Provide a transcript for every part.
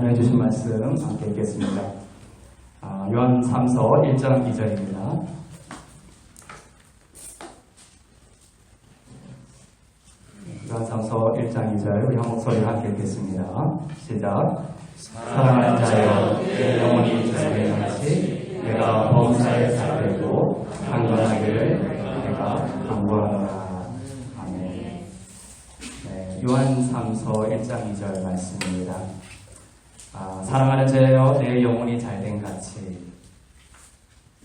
하나님 주신 말씀 함께 읽겠습니다. 요한 3서 1장 2절입니다. 요한 3서 1장 2절 우리 한 목소리로 함께 읽겠습니다. 시작. 사랑하는 자여, 내 영혼이 잘되는 같이 내가 범사에 잘되고 강건하기를 내가 간구하노라. 아멘. 네, 요한 3서 1장 2절 말씀입니다. 사랑하는 자여, 내 영혼이 잘된 같이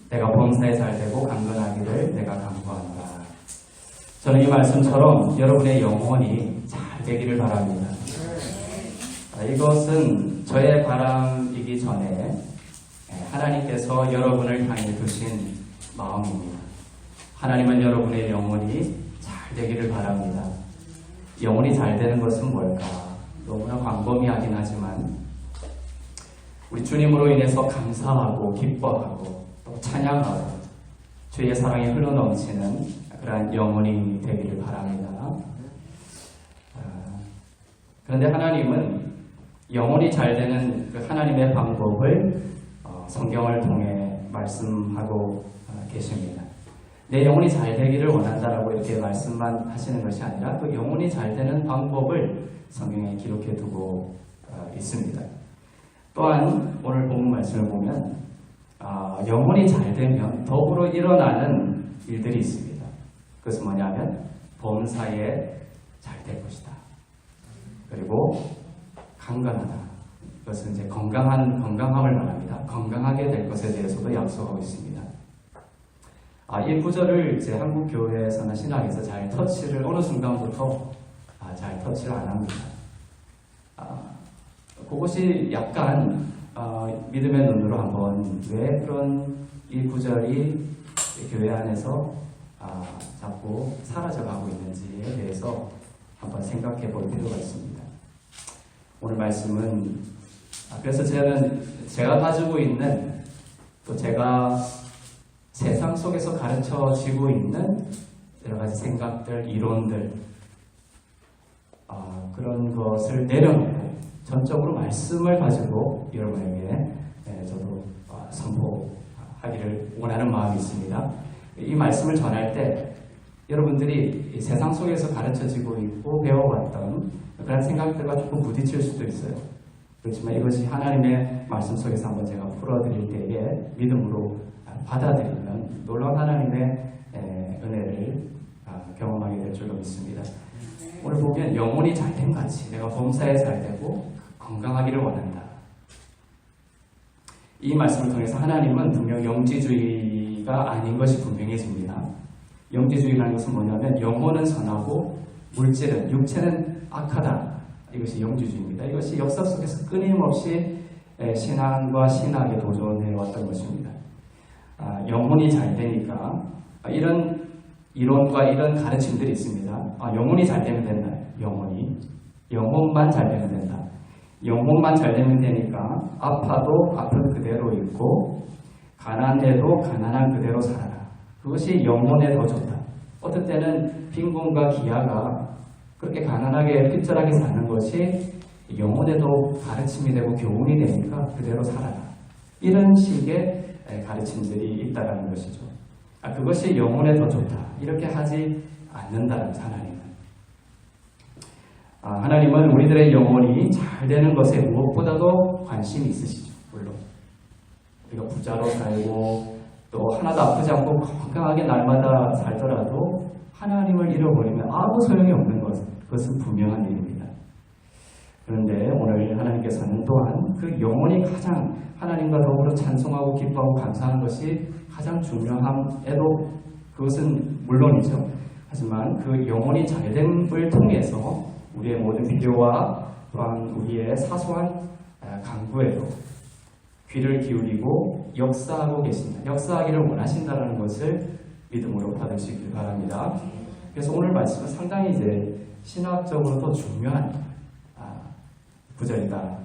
내가 범사에 잘되고 강건하기를 내가 간구하노라. 저는 이 말씀처럼 여러분의 영혼이 잘 되기를 바랍니다. 이것은 저의 바람이기 전에 하나님께서 여러분을 향해 두신 마음입니다. 하나님은 여러분의 영혼이 잘 되기를 바랍니다. 영혼이 잘 되는 것은 뭘까? 너무나 광범위하긴 하지만 우리 주님으로 인해서 감사하고 기뻐하고 또 찬양하고 주의 사랑이 흘러넘치는 그러한 영혼이 되기를 바랍니다. 그런데 하나님은 영혼이 잘 되는 그 하나님의 방법을 성경을 통해 말씀하고 계십니다. 내 영혼이 잘 되기를 원한다라고 이렇게 말씀만 하시는 것이 아니라 그 영혼이 잘 되는 방법을 성경에 기록해 두고 있습니다. 또한 오늘 본문 말씀을 보면 영혼이 잘 되면 더불어 일어나는 일들이 있습니다. 그것은 뭐냐면 범사에 잘 될 것이다. 그리고 강건하다. 그것은 이제 건강함을 말합니다. 건강하게 될 것에 대해서도 약속하고 있습니다. 이 구절을 이제 한국 교회에서나 신학에서 잘 터치를 어느 순간부터 잘 터치를 안 합니다. 그것이 약간 믿음의 눈으로 한번 왜 그런 이 구절이 교회 안에서 자꾸 사라져가고 있는지에 대해서 한번 생각해 볼 필요가 있습니다. 오늘 말씀은 그래서 제가 가지고 있는 또 제가 세상 속에서 가르쳐지고 있는 여러 가지 생각들, 이론들 그런 것을 내려놓고 전적으로 말씀을 가지고 여러분에게 저도 선포하기를 원하는 마음이 있습니다. 이 말씀을 전할 때 여러분들이 세상 속에서 가르쳐지고 있고 배워왔던 그런 생각들과 조금 부딪힐 수도 있어요. 그렇지만 이것이 하나님의 말씀 속에서 한번 제가 풀어드릴 때에 믿음으로 받아들이면 놀라운 하나님의 은혜를 경험하게 될 줄로 믿습니다. 오늘 보면 영혼이 잘된 같이 내가 범사에 잘되고 건강하기를 원한다. 이 말씀을 통해서 하나님은 분명 영지주의가 아닌 것이 분명해집니다. 영지주의라는 것은 뭐냐면 영혼은 선하고 물질은, 육체는 악하다. 이것이 영지주의입니다. 이것이 역사 속에서 끊임없이 신앙과 신학에 도전해왔던 것입니다. 영혼이 잘 되니까 이런 이론과 이런 가르침들이 있습니다. 영혼이 잘 되면 된다. 영혼만 잘 되면 된다. 영혼만 잘 되면 되니까 아파도 아픈 그대로 있고 가난해도 가난한 그대로 살아라. 그것이 영혼에 더 좋다. 어떤 때는 빈곤과 기아가 그렇게 가난하게 삐뚤하게 사는 것이 영혼에도 가르침이 되고 교훈이 되니까 그대로 살아라. 이런 식의 가르침들이 있다는 것이죠. 그것이 영혼에 더 좋다. 이렇게 하지 않는다는 하나님은. 하나님은 우리들의 영혼이 잘 되는 것에 무엇보다도 관심이 있으시죠. 물론 우리가 부자로 살고 또 하나도 아프지 않고 건강하게 날마다 살더라도 하나님을 잃어버리면 아무 소용이 없는 그것은 분명한 일입니다. 그런데 오늘 하나님께서는 또한 그 영혼이 가장 하나님과 더불어 찬송하고 기뻐하고 감사하는 것이 가장 중요함에도 그것은 물론이죠. 하지만 그 영혼이 잘됨을 통해서 우리의 모든 필요와 또한 우리의 사소한 간구에도 귀를 기울이고 역사하고 계신다. 역사하기를 원하신다는 것을 믿음으로 받으시길 바랍니다. 그래서 오늘 말씀은 상당히 이제 신학적으로도 중요한 구절이다.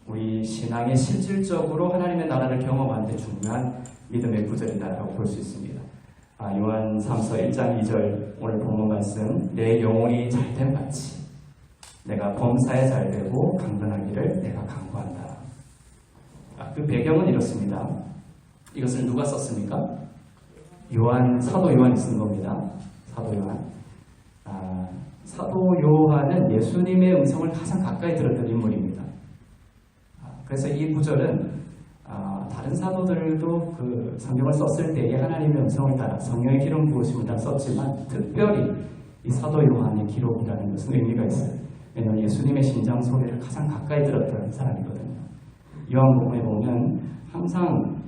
우리 신앙에 실질적으로 하나님의 나라를 경험하는 데 중요한 믿음의 구절이다라고 볼 수 있습니다. 요한 3서 1장 2절 오늘 본문 말씀 내 영혼이 잘됨 같이 내가 범사에 잘되고 강건하기를 내가 간구한다. 그 배경은 이렇습니다. 이것을 누가 썼습니까? 사도 요한이 쓴 겁니다. 사도 요한. 사도 요한은 예수님의 음성을 가장 가까이 들었던 인물입니다. 그래서 이 구절은 다른 사도들도 그 성경을 썼을 때에 하나님의 음성을 따라 성령의 기름 부으심을 따라 썼지만 특별히 이 사도 요한의 기록이라는 것은 의미가 있어요. 왜냐하면 예수님의 심장 소리를 가장 가까이 들었던 사람이거든요. 요한복음에 보면 항상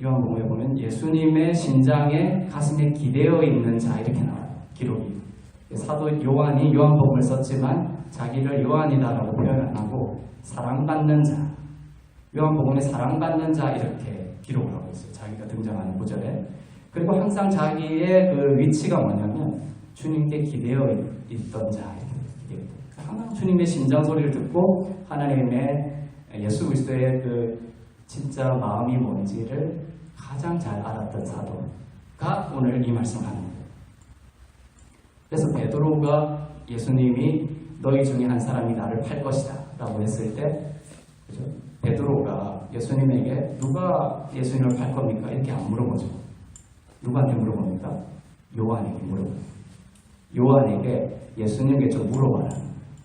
요한복음에 보면 예수님의 심장에 가슴에 기대어 있는 자 이렇게 나와요. 기록이. 사도 요한이 요한복음을 썼지만 자기를 요한이다라고 표현 안 하고 사랑받는 자, 요한복음에 사랑받는 자 이렇게 기록을 하고 있어요. 자기가 등장하는 구절에. 그리고 항상 자기의 그 위치가 뭐냐면 주님께 기대어 있던 자 이렇게 기대어. 항상 주님의 심장 소리를 듣고 하나님의 예수 그리스도의 그 진짜 마음이 뭔지를 가장 잘 알았던 사도가 오늘 이 말씀을 하는 거예요. 그래서 베드로가 예수님이 너희 중에 한 사람이 나를 팔 것이다 라고 했을 때 그죠? 베드로가 예수님에게 누가 예수님을 팔 겁니까? 이렇게 안 물어보죠. 누구한테 물어봅니까? 요한에게 물어봐요. 요한에게 예수님에게 좀 물어봐라.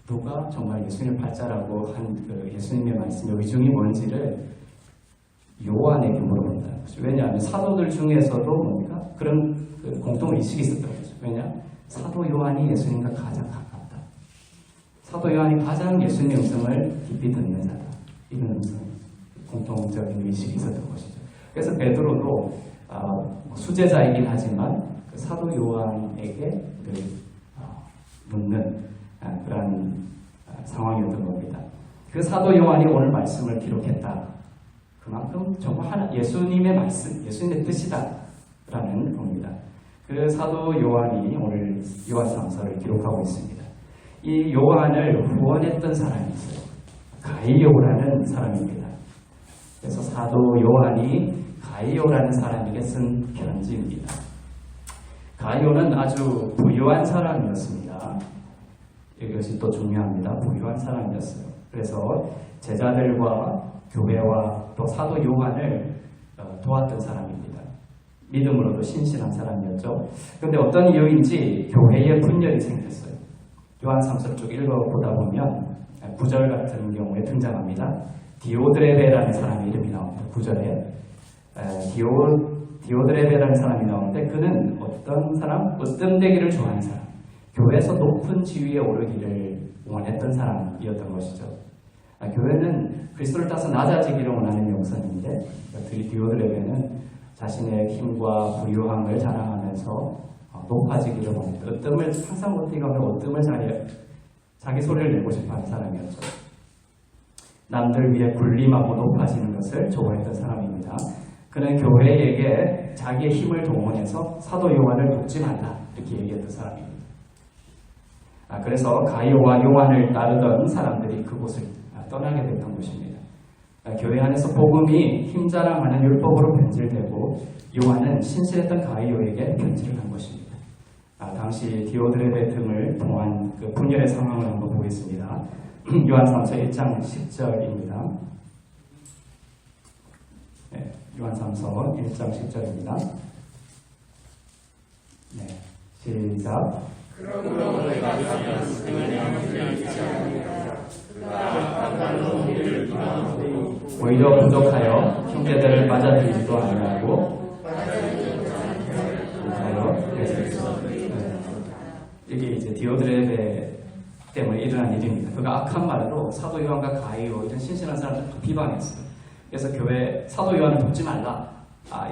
누가 정말 예수님을 팔자라고 한 그 예수님의 말씀의 의중이 뭔지를 요한에게 물어본다. 왜냐하면 사도들 중에서도 뭡니까? 그런 그 공통의식이 있었던 거죠. 왜냐? 사도 요한이 예수님과 가장 가깝다. 사도 요한이 가장 예수님의 음성을 깊이 듣는 자다. 이런 음성, 공통적인 의식이 있었던 것이죠. 그래서 베드로도 수제자이긴 하지만 그 사도 요한에게 묻는 그런 상황이었던 겁니다. 그 사도 요한이 오늘 말씀을 기록했다. 그만큼 정말 예수님의 말씀, 예수님의 뜻이다라는 겁니다. 그 사도 요한이 오늘 요한삼서를 기록하고 있습니다. 이 요한을 후원했던 사람이 있어요. 가이오라는 사람입니다. 그래서 사도 요한이 가이오라는 사람에게 쓴 편지입니다. 가이오는 아주 부유한 사람이었습니다. 이것이 또 중요합니다. 부유한 사람이었어요. 그래서 제자들과 교회와 또 사도 요한을 도왔던 사람입니다. 믿음으로도 신실한 사람이었죠. 그런데 어떤 이유인지 교회에 분열이 생겼어요. 요한 3서 쭉 읽어보다 보면 9절 같은 경우에 등장합니다. 디오드레베라는 사람의 이름이 나옵니다. 9절에 디오드레베라는 사람이 나오는데 그는 어떤 사람? 으뜸되기를 좋아하는 사람, 교회에서 높은 지위에 오르기를 원했던 사람이었던 것이죠. 교회는 그리스도를 따서 낮아지기를 원하는 영성인데 디오드레베는 자신의 힘과 부유함을 자랑하면서 높아지기를 원했다. 으뜸을 항상 어떻게 하면 으뜸을 자기 소리를 내고 싶어하는 사람이었죠. 남들 위해 군림하고 높아지는 것을 좋아했던 사람입니다. 그는 교회에게 자기의 힘을 동원해서 사도 요한을 돕지 말라 이렇게 얘기했던 사람입니다. 그래서 가이오와 요한을 따르던 사람들이 그곳을 떠나게 됐던 것입니다. 교회 안에서 복음이 힘자랑하는 율법으로 변질되고 요한은 신실했던 가이오에게 편지를 한 것입니다. 당시 디오드레베 등을 통한 그 분열의 상황을 한번 보겠습니다. 요한삼서 1장 10절입니다. 네, 요한삼서 1장 10절입니다. 네, 시작. 그러므로 너희가 등을 향하지 잊지 아니하라. 오히려 부족하여 형제들을 맞아들이지도 아니하고 이게 이제 디오드레베 때문에 일어난 일입니다. 그가 악한 말로 사도 요한과 가이오 이런 신실한 사람들을 비방했어요. 그래서 교회 사도 요한을 돕지 말라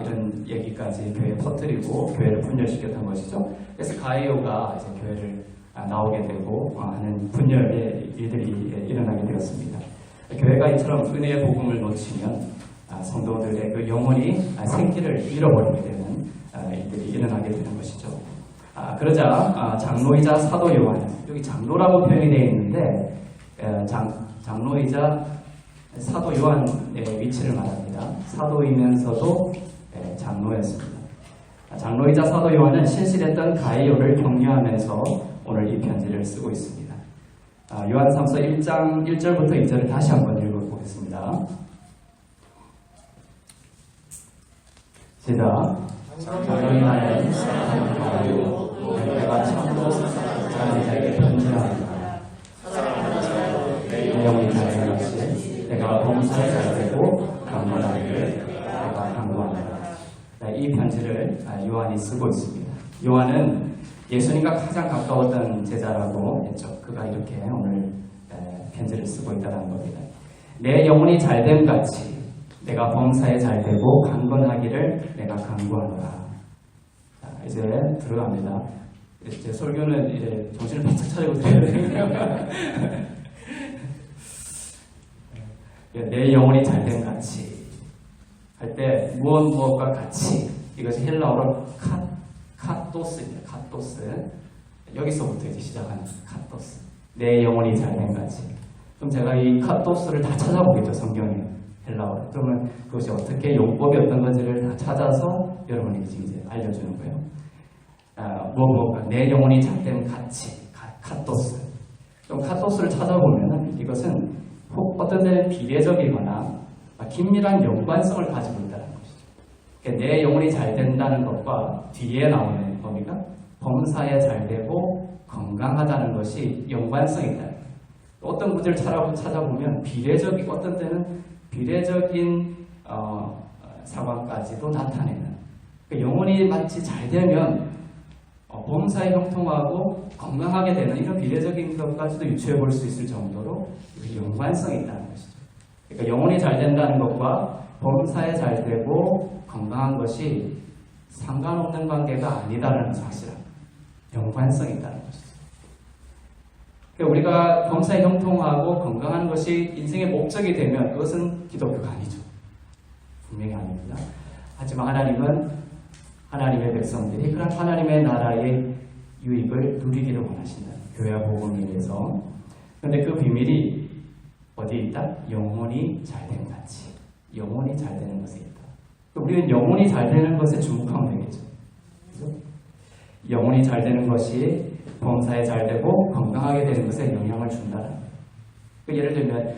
이런 얘기까지 교회에 퍼뜨리고 교회를 분열시켰던 것이죠. 그래서 가이오가 이제 교회를 나오게 되고 하는 분열의 일들이 일어나게 되었습니다. 교회가 이처럼 은혜의 복음을 놓치면 성도들의 그 영혼이 생기를 잃어버리게 되는 일들이 일어나게 되는 것이죠. 그러자 장로이자 사도 요한, 여기 장로라고 표현이 되어 있는데 장로이자 사도 요한의 위치를 말합니다. 사도이면서도 장로였습니다. 장로이자 사도 요한은 신실했던 가이오를 격려하면서 오늘 이 편지를 쓰고 있습니다. 요한 3서 1장 1절부터 2절을 다시 한번 읽어보겠습니다. 시작. 너희 나는 사랑하고 내가 참으로 사랑하는 자에게 편지하노라. 내 영혼이 잘된 것이 내가 범사에 잘되고 강건하기를 내가 강구하노라. 이 편지를 요한이 쓰고 있습니다. 요한은 예수님과 가장 가까웠던 제자라고 했죠. 그가 이렇게 오늘 편지를 쓰고 있다는 겁니다. 내 영혼이 잘됨 같이 내가 범사에 잘되고 강건하기를 내가 강구하노라. 이제 들어갑니다. 제 설교는 이제 정신을 바짝 차리고 드려야 돼요. 내 영혼이 잘됨 같이 할 때 무엇과 같이, 이것이 헬라어로 카토스입니다. 카토스. 여기서부터 이제 시작하는 카토스. 내 영혼이 잘된 같이. 그럼 제가 이 카토스를 다 찾아보겠죠, 성경에. 헬라어로. 그러면 그것이 어떻게 용법이 어떤 건지를 다 찾아서 여러분에게 이제 알려주는 거예요. 내 영혼이 잘된 같이. 카토스. 그럼 카토스를 찾아보면은 이것은 어떤 데는 비례적이거나 긴밀한 연관성을 가지고 있다는 것이죠. 그러니까 내 영혼이 잘 된다는 것과 뒤에 나오는 범위가 범사에 잘 되고 건강하다는 것이 연관성이 있다. 어떤 구절을 찾아보면 어떤 때는 비례적인 상황까지도 나타내는. 그러니까 영혼이 마치 잘 되면 범사에 형통하고 건강하게 되는 이런 비례적인 것까지도 유추해 볼 수 있을 정도로 연관성이 있다는 것이죠. 그러니까 영혼이 잘 된다는 것과 범사에 잘 되고 건강한 것이 상관없는 관계가 아니다라는 사실은 연관성이 있다는 것이죠. 그러니까 우리가 범사에 형통하고 건강한 것이 인생의 목적이 되면 그것은 기독교가 아니죠. 분명히 아닙니다. 하지만 하나님은 하나님의 백성들이 그런 하나님의 나라의 유익을 누리기를 원하신다. 교회와 복음을 위해서. 그런데 그 비밀이 어디에 있다? 영혼이 잘된 같이. 영혼이 잘 되는 것에 있다. 우리는 영혼이 잘 되는 것에 주목하면 되겠죠. 그렇죠? 영혼이 잘 되는 것이 범사에 잘 되고 건강하게 되는 것에 영향을 준다는 거예요. 예를 들면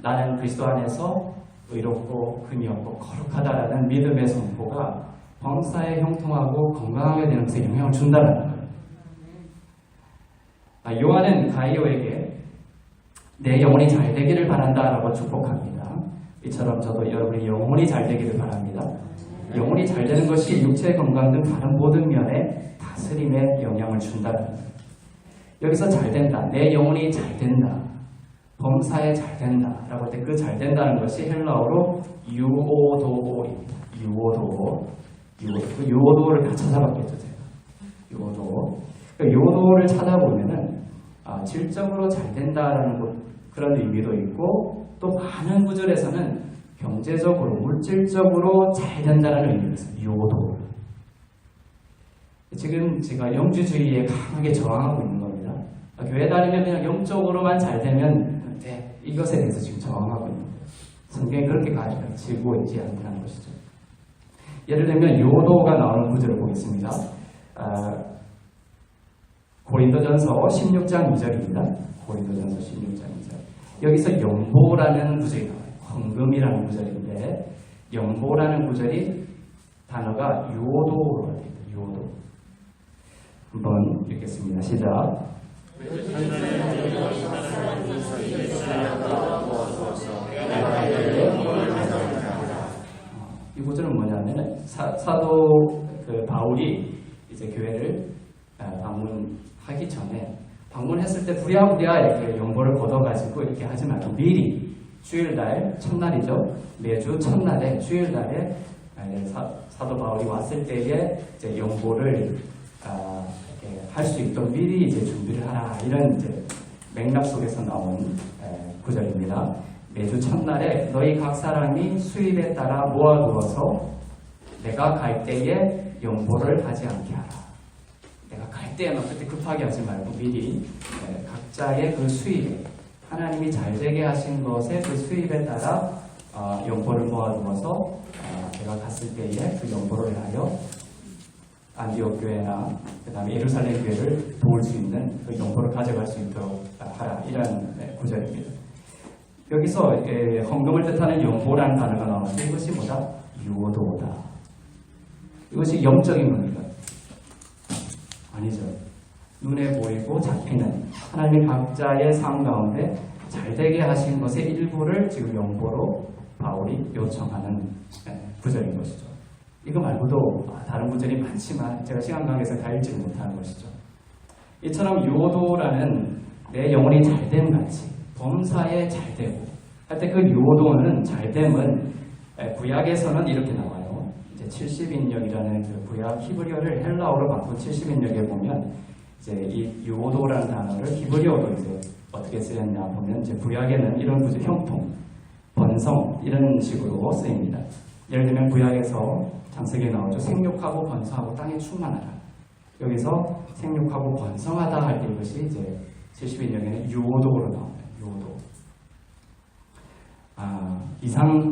나는 그리스도 안에서 의롭고 흠이 없고 거룩하다라는 믿음의 선포가 범사에 형통하고 건강하게 되는 것에 영향을 준다는 거예요. 요한은 가이오에게 내 영혼이 잘 되기를 바란다라고 축복합니다. 이처럼 저도 여러분의 영혼이 잘 되기를 바랍니다. 영혼이 잘 되는 것이 육체의 건강 등 다른 모든 면에 다스림에 영향을 준다는 거예요. 여기서 잘 된다, 내 영혼이 잘 된다, 범사에 잘 된다라고 할 때 그 잘 된다는 것이 헬라어로 유오도오입니다. 유오도를 다 찾아봤겠죠, 제가. 유오도. 유오도를 찾아보면은 질적으로 잘 된다라는 그런 의미도 있고, 또 많은 구절에서는 경제적으로, 물질적으로 잘 된다는 의미가 있어요. 유오도. 지금 제가 영주주의에 강하게 저항하고 있는 겁니다. 교회 다니면 그냥 영적으로만 잘 되면 돼. 이것에 대해서 지금 저항하고 있는 거예요. 성경이 그렇게 가르치고 있지 않다는 것이죠. 예를 들면 요도가 나오는 구절을 보겠습니다. 고린도전서 16장 2절입니다. 고린도전서 16장 2절. 여기서 연보라는 구절이 나와요. 헌금이라는 구절인데 연보라는 구절이 단어가 요도로 되어 있다. 요도. 한번 읽겠습니다. 시작. 이 구절은 뭐냐면 사도 바울이 이제 교회를 방문하기 전에 방문했을 때 부랴부랴 이렇게 연보를 걷어가지고 이렇게 하지 말고 미리 주일날 첫날이죠. 매주 첫날에 주일날에 사도 바울이 왔을 때에 이제 연보를 할 수 있도록 미리 이제 준비를 하라, 이런 이제 맥락 속에서 나온 구절입니다. 매주 첫날에 너희 각 사람이 수입에 따라 모아두어서 내가 갈 때에 연보를 하지 않게 하라. 내가 갈 때에만 그때 급하게 하지 말고 미리 각자의 그 수입에, 하나님이 잘 되게 하신 것의 그 수입에 따라 연보를 모아두어서 내가 갔을 때에 그 연보를 하여 안디옥 교회나 그 다음에 예루살렘 교회를 도울 수 있는 그 연보를 가져갈 수 있도록 하라, 이런 구절입니다. 여기서 헌금을 뜻하는 연보라는 단어가 나오는데 이것이 뭐다? 유오도다. 이것이 영적인 겁니까? 아니죠. 눈에 보이고 잡히는 하나님이 각자의 삶 가운데 잘되게 하신 것의 일부를 지금 영보로 바울이 요청하는 구절인 것이죠. 이거 말고도 다른 구절이 많지만 제가 시간 관계에서 다 읽지 못하는 것이죠. 이처럼 유오도라는 내 영혼이 잘됨 같이 범사에 잘되고 할 때 그 유오도는 잘됨은 구약에서는 이렇게 나와요. 이제 70인역이라는 그 구약 히브리어를 헬라어로 바꾼 70인역에 보면 이제 이 유오도라는 단어를 히브리어로 이제 어떻게 쓰였냐 보면 이제 구약에는 이런 구조 형통, 번성 이런 식으로 쓰입니다. 예를 들면 구약에서 창세기에 나오죠. 생육하고 번성하고 땅에 충만하라. 여기서 생육하고 번성하다 할 때 이것이 이제 70인역에는 유오도로 나옵니다. 유오도.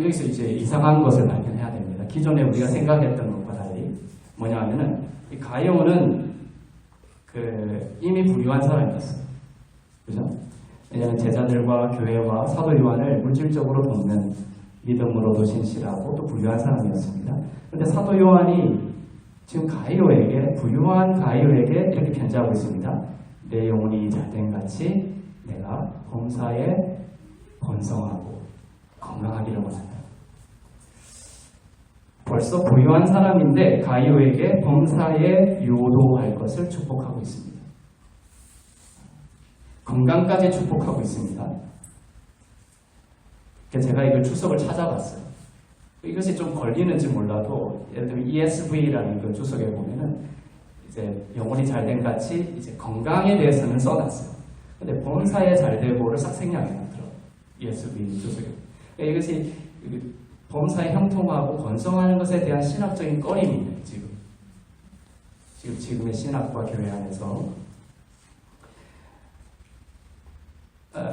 여기서 이제 이상한 것을 발견해야 됩니다. 기존에 우리가 생각했던 것과 달리 뭐냐 하면은 이 가이오는 이미 부유한 사람이었어요. 그죠? 왜냐하면 제자들과 교회와 사도 요한을 물질적으로 돕는 믿음으로도 신실하고 또 부유한 사람이었습니다. 그런데 사도 요한이 지금 가이오에게, 부유한 가이오에게 이렇게 편지하고 있습니다. 내 영혼이 잘된 같이 내가 범사에 번성하고 건강하기를 원한다. 벌써 부유한 사람인데 가이오에게 범사에 유도할 것을 축복하고 있습니다. 건강까지 축복하고 있습니다. 제가 이걸 주석을 찾아봤어요. 이것이 좀 걸리는지 몰라도 예를 들면 ESV라는 그 주석에 보면은 이제 영혼이 잘된 같이 이제 건강에 대해서는 써놨어요. 근데 범사에 잘되고를 싹 생략해 놨더라고요. ESV 주석에. 그러니까 이것이 범사에 형통하고 번성하는 것에 대한 신학적인 꺼림이에요. 지금의 신학과 교회 안에서.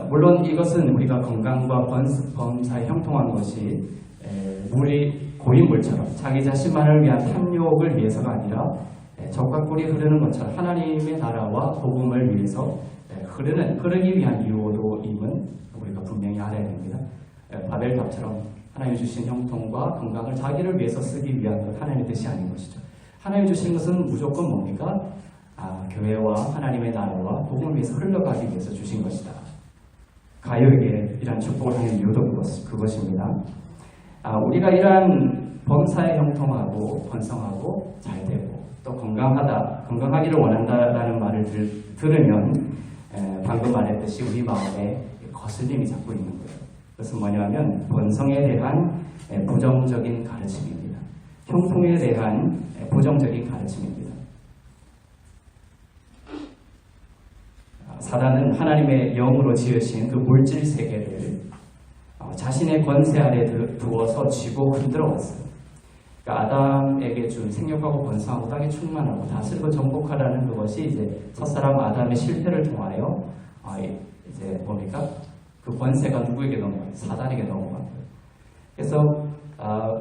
물론 이것은 우리가 건강과 범사에 형통한 것이 물이 고인물처럼 자기 자신만을 위한 탐욕을 위해서가 아니라 적과 꿀이 흐르는 것처럼 하나님의 나라와 복음을 위해서 흐르기 위한 유오도임은 우리가 분명히 알아야 됩니다. 바벨탑처럼 하나님이 주신 형통과 건강을 자기를 위해서 쓰기 위한 것 하나님의 뜻이 아닌 것이죠. 하나님이 주신 것은 무조건 뭡니까? 교회와 하나님의 나라와 복음을 위해서 흘러가기 위해서 주신 것이다. 가요에게 이러한 축복을 하는 이유도 그것입니다. 우리가 이러한 범사에 형통하고 번성하고 잘되고 또 건강하기를 원한다라는 말을 들으면 방금 말했듯이 우리 마음에 거슬림이 자꾸 있는 거예요. 그것은 뭐냐면 번성에 대한 부정적인 가르침입니다. 형통에 대한 부정적인 가르침입니다. 사단은 하나님의 영으로 지으신 그 물질 세계를 자신의 권세 아래 두어서 쥐고 흔들어 왔어요. 그러니까 아담에게 준 생육하고 번성하고 땅에 충만하고 다스리고 정복하라는 그것이 이제 첫사람 아담의 실패를 통하여 이제 뭡니까? 그 권세가 누구에게 넘어가요? 사단에게 넘어가요. 그래서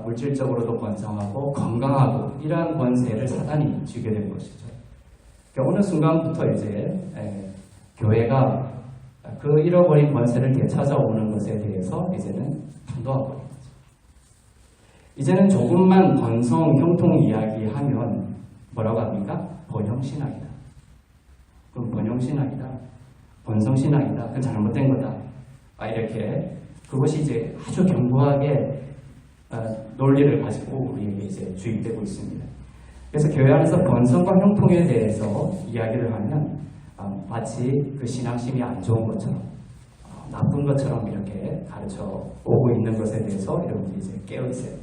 물질적으로도 번성하고 건강하고 이러한 권세를 사단이 쥐게 된 것이죠. 그러니까 어느 순간부터 이제 교회가 그 잃어버린 권세를 되찾아오는 것에 대해서 이제는 판도하고 있는 거죠. 이제는 조금만 번성, 형통 이야기하면 뭐라고 합니까? 번영신학이다. 그럼 번영신학이다. 번성신학이다. 그건 잘못된 거다. 이렇게 그것이 이제 아주 견고하게 논리를 가지고 우리에게 이제 주입되고 있습니다. 그래서 교회 안에서 번성과 형통에 대해서 이야기를 하면 마치 그 신앙심이 안 좋은 것처럼 나쁜 것처럼 이렇게 가르쳐 오고 있는 것에 대해서 여러분들이 이제 깨어 있어요.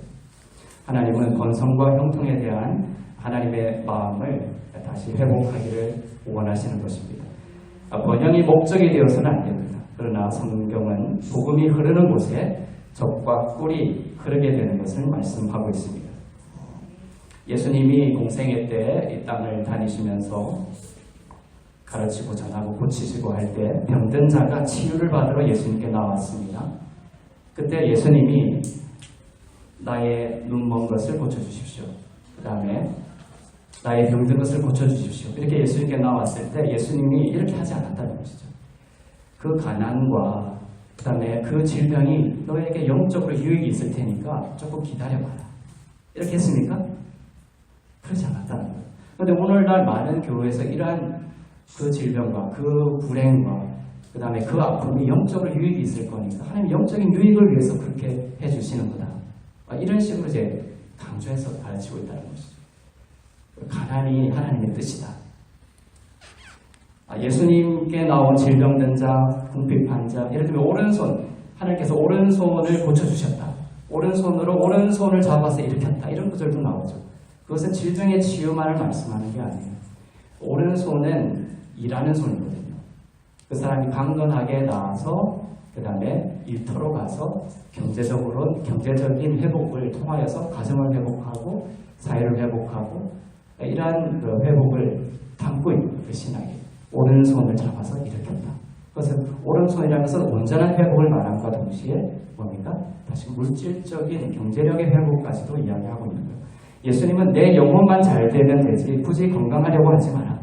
하나님은 번성과 형통에 대한 하나님의 마음을 다시 회복하기를 원하시는 것입니다. 번영이 목적이 되어서는 안 됩니다. 그러나 성경은 복음이 흐르는 곳에 적과 꿀이 흐르게 되는 것을 말씀하고 있습니다. 예수님이 공생애 때 이 땅을 다니시면서 가르치고 전하고 고치시고 할 때 병든 자가 치유를 받으러 예수님께 나왔습니다. 그때 예수님이 나의 눈 먼 것을 고쳐주십시오. 그 다음에 나의 병든 것을 고쳐주십시오. 이렇게 예수님께 나왔을 때 예수님이 이렇게 하지 않았다는 것이죠. 그 가난과 그 다음에 그 질병이 너에게 영적으로 유익이 있을 테니까 조금 기다려봐라. 이렇게 했습니까? 그렇지 않았다는 거예요. 그런데 오늘날 많은 교회에서 이러한 그 질병과 그 불행과 그 다음에 그 아픔이 영적으로 유익이 있을 거니까 하나님 영적인 유익을 위해서 그렇게 해주시는 거다. 이런 식으로 이제 강조해서 가르치고 있다는 것이죠. 가난이 하나님의 뜻이다. 예수님께 나온 질병든 자, 궁핍한 자, 예를 들면 오른손, 하나님께서 오른손을 고쳐주셨다. 오른손으로 오른손을 잡아서 일으켰다. 이런 구절도 나오죠. 그것은 질병의 치유만을 말씀하는 게 아니에요. 오른손은 일하는 손이거든요. 그 사람이 강건하게 나아서 그 다음에 일터로 가서 경제적인 회복을 통하여서 가정을 회복하고 사회를 회복하고 이러한 그 회복을 담고 있는 그 신학이 오른손을 잡아서 일으켰다. 그것은 오른손이라는 것은 온전한 회복을 말함과 동시에 뭡니까? 다시 물질적인 경제력의 회복까지도 이야기하고 있는 거예요. 예수님은 내 영혼만 잘 되면 되지 굳이 건강하려고 하지 마라.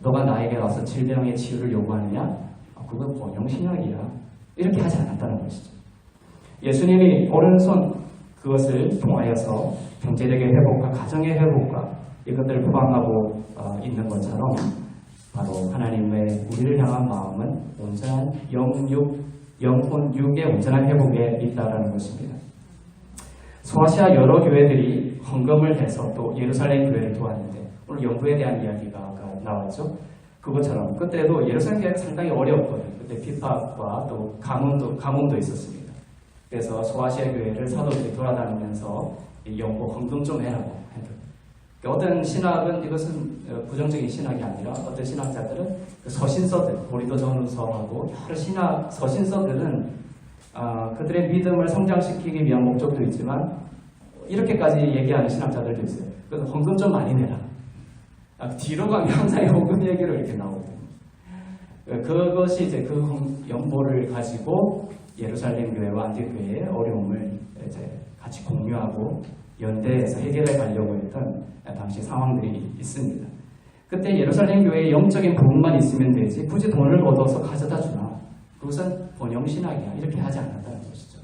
너가 나에게 와서 질병의 치유를 요구하느냐? 그건 뭐 영신학이야. 이렇게 하지 않았다는 것이죠. 예수님이 오른손 그것을 통하여서 경제력의 회복과 가정의 회복과 이것들을 포함하고 있는 것처럼 바로 하나님의 우리를 향한 마음은 온전한 영혼 육의 온전한 회복에 있다라는 것입니다. 소아시아 여러 교회들이 헌금을 해서 또 예루살렘 교회를 도왔는데 오늘 연구에 대한 이야기가 아까 나왔죠. 그것처럼 그때도 예루살렘 교회가 상당히 어려웠거든요. 그때 핍박과 또 가뭄도 있었습니다. 그래서 소아시아 교회를 사도들이 돌아다니면서 연구 헌금 좀 해라고 했거든요. 어떤 신학은 이것은 부정적인 신학이 아니라 어떤 신학자들은 그 서신서들, 고린도전서하고 여러 서신서들은 그들의 믿음을 성장시키기 위한 목적도 있지만 이렇게까지 얘기하는 신학자들도 있어요. 그래서 헌금 좀 많이 내라. 뒤로 가면 항상 헌금 얘기로 이렇게 나오거든요. 그것이 이제 그 연보를 가지고 예루살렘 교회와 안디옥 교회의 어려움을 이제 같이 공유하고 연대해서 해결해 가려고 했던 당시 상황들이 있습니다. 그때 예루살렘 교회의 영적인 부분만 있으면 되지 굳이 돈을 얻어서 가져다 주나 그것은 번영신학이야 이렇게 하지 않았다는 것이죠.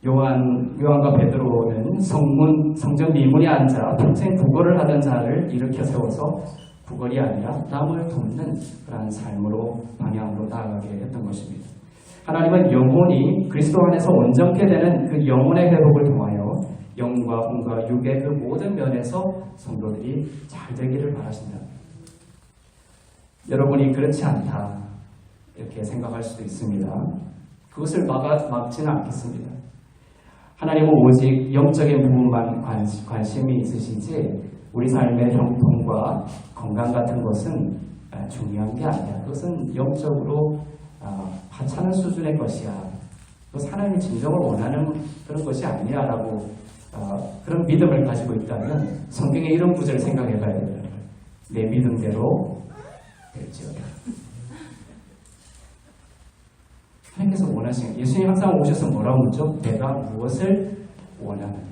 요한과 베드로는 성전 미문에 앉아 평생 구걸을 하던 자를 일으켜 세워서 구걸이 아니라 남을 돕는 그러한 삶으로 방향으로 나아가게 했던 것입니다. 하나님은 영혼이 그리스도 안에서 온전케 되는 그 영혼의 회복을 통하여 영과 혼과 육의 그 모든 면에서 성도들이 잘 되기를 바라신다. 여러분이 그렇지 않다 이렇게 생각할 수도 있습니다. 그것을 막지는 않겠습니다. 하나님은 오직 영적인 부분만 관심이 있으시지 우리 삶의 형통과 건강 같은 것은 중요한 게 아니야. 그것은 영적으로 하찮은 수준의 것이야. 그것은 하나님이 진정을 원하는 그런 것이 아니야 라고 그런 믿음을 가지고 있다면 성경의 이런 구절을 생각해 봐야 돼요. 내 믿음대로 될지어다. 하나님께서 원하시는 예수님 항상 오셔서 뭐라고 묻죠? 내가 무엇을 원하느냐?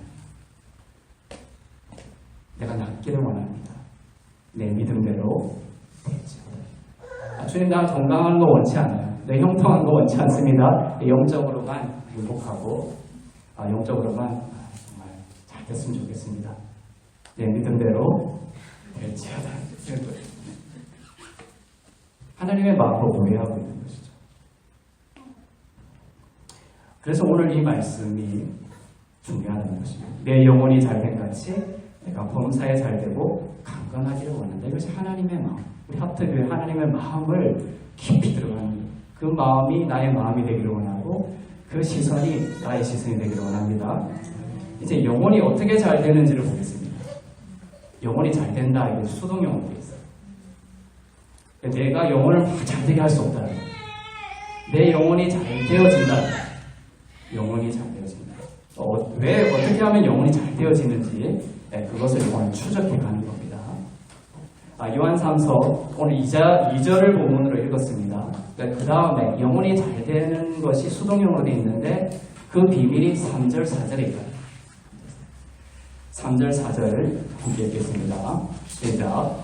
내가 낫기를 원합니다. 내 믿음대로 될지어다. 주님 나 건강한 거 원치 않아요. 내 형통한 거 원치 않습니다. 영적으로만 행복하고 영적으로만 정말 잘 됐으면 좋겠습니다. 내 믿음대로 될지어다. 하나님의 마음을 오해하고 있는 것이죠. 그래서 오늘 이 말씀이 중요하다는 것입니다. 내 영혼이 잘된 같이 내가 범사에 잘되고 강건하기를 원한다. 이것이 하나님의 마음. 우리 하트교회 하나님의 마음을 깊이 들어가는 그 마음이 나의 마음이 되기를 원하고 그 시선이 나의 시선이 되기를 원합니다. 이제 영혼이 어떻게 잘 되는지를 보겠습니다. 영혼이 잘 된다. 이게 수동영어로 되어 있어요. 내가 영혼을 막 잘 되게 할 수 없다. 내 영혼이 잘 되어진다. 영혼이 잘 되어진다. 왜 어떻게 하면 영혼이 잘 되어지는지 그것을 오늘 추적해 가는 겁니다. 요한 3서 오늘 2절을 본문으로 읽었습니다. 그 다음에 영혼이 잘 되는 것이 수동형으로 되어 있는데 그 비밀이 3절 4절에 있어요. 3절 4절을 함께 읽겠습니다. 시작.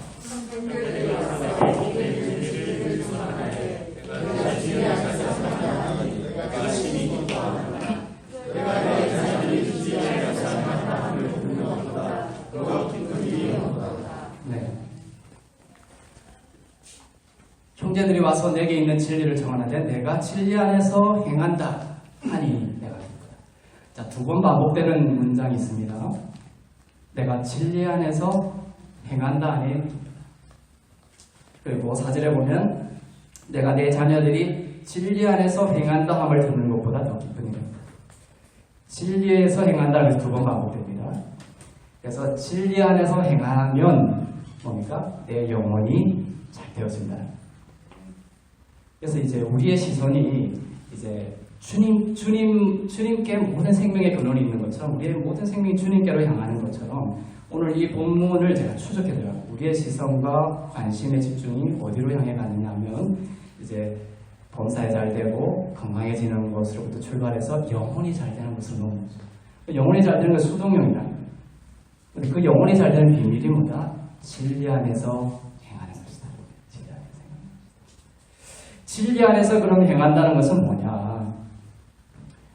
형제들이 와서 내게 있는 진리를 정하는데 내가 진리 안에서 행한다 하니 내가 기쁘다. 자, 두 번 반복되는 문장이 있습니다. 내가 진리 안에서 행한다 하니 기쁘다. 그리고 4절에 보면 내가 내 자녀들이 진리 안에서 행한다 함을 듣는 것보다 더 기쁜 일입니다. 진리에서 행한다는 두 번 반복됩니다. 그래서 진리 안에서 행하면 뭡니까? 내 영혼이 잘 되어진다. 그래서 이제 우리의 시선이 이제 주님께 모든 생명의 근원이 있는 것처럼 우리의 모든 생명이 주님께로 향하는 것처럼 오늘 이 본문을 제가 추적해드려요. 우리의 시선과 관심의 집중이 어디로 향해 가느냐 하면 이제 범사에 잘 되고 건강해지는 것으로부터 출발해서 영혼이 잘 되는 것으로 넘어오죠. 영혼이 잘 되는 것은 수동령이다. 그 영혼이 잘 되는 비밀이 뭐다? 진리 안에서 행하는 것이다. 진리 안에서 그럼 행한다는 것은 뭐냐?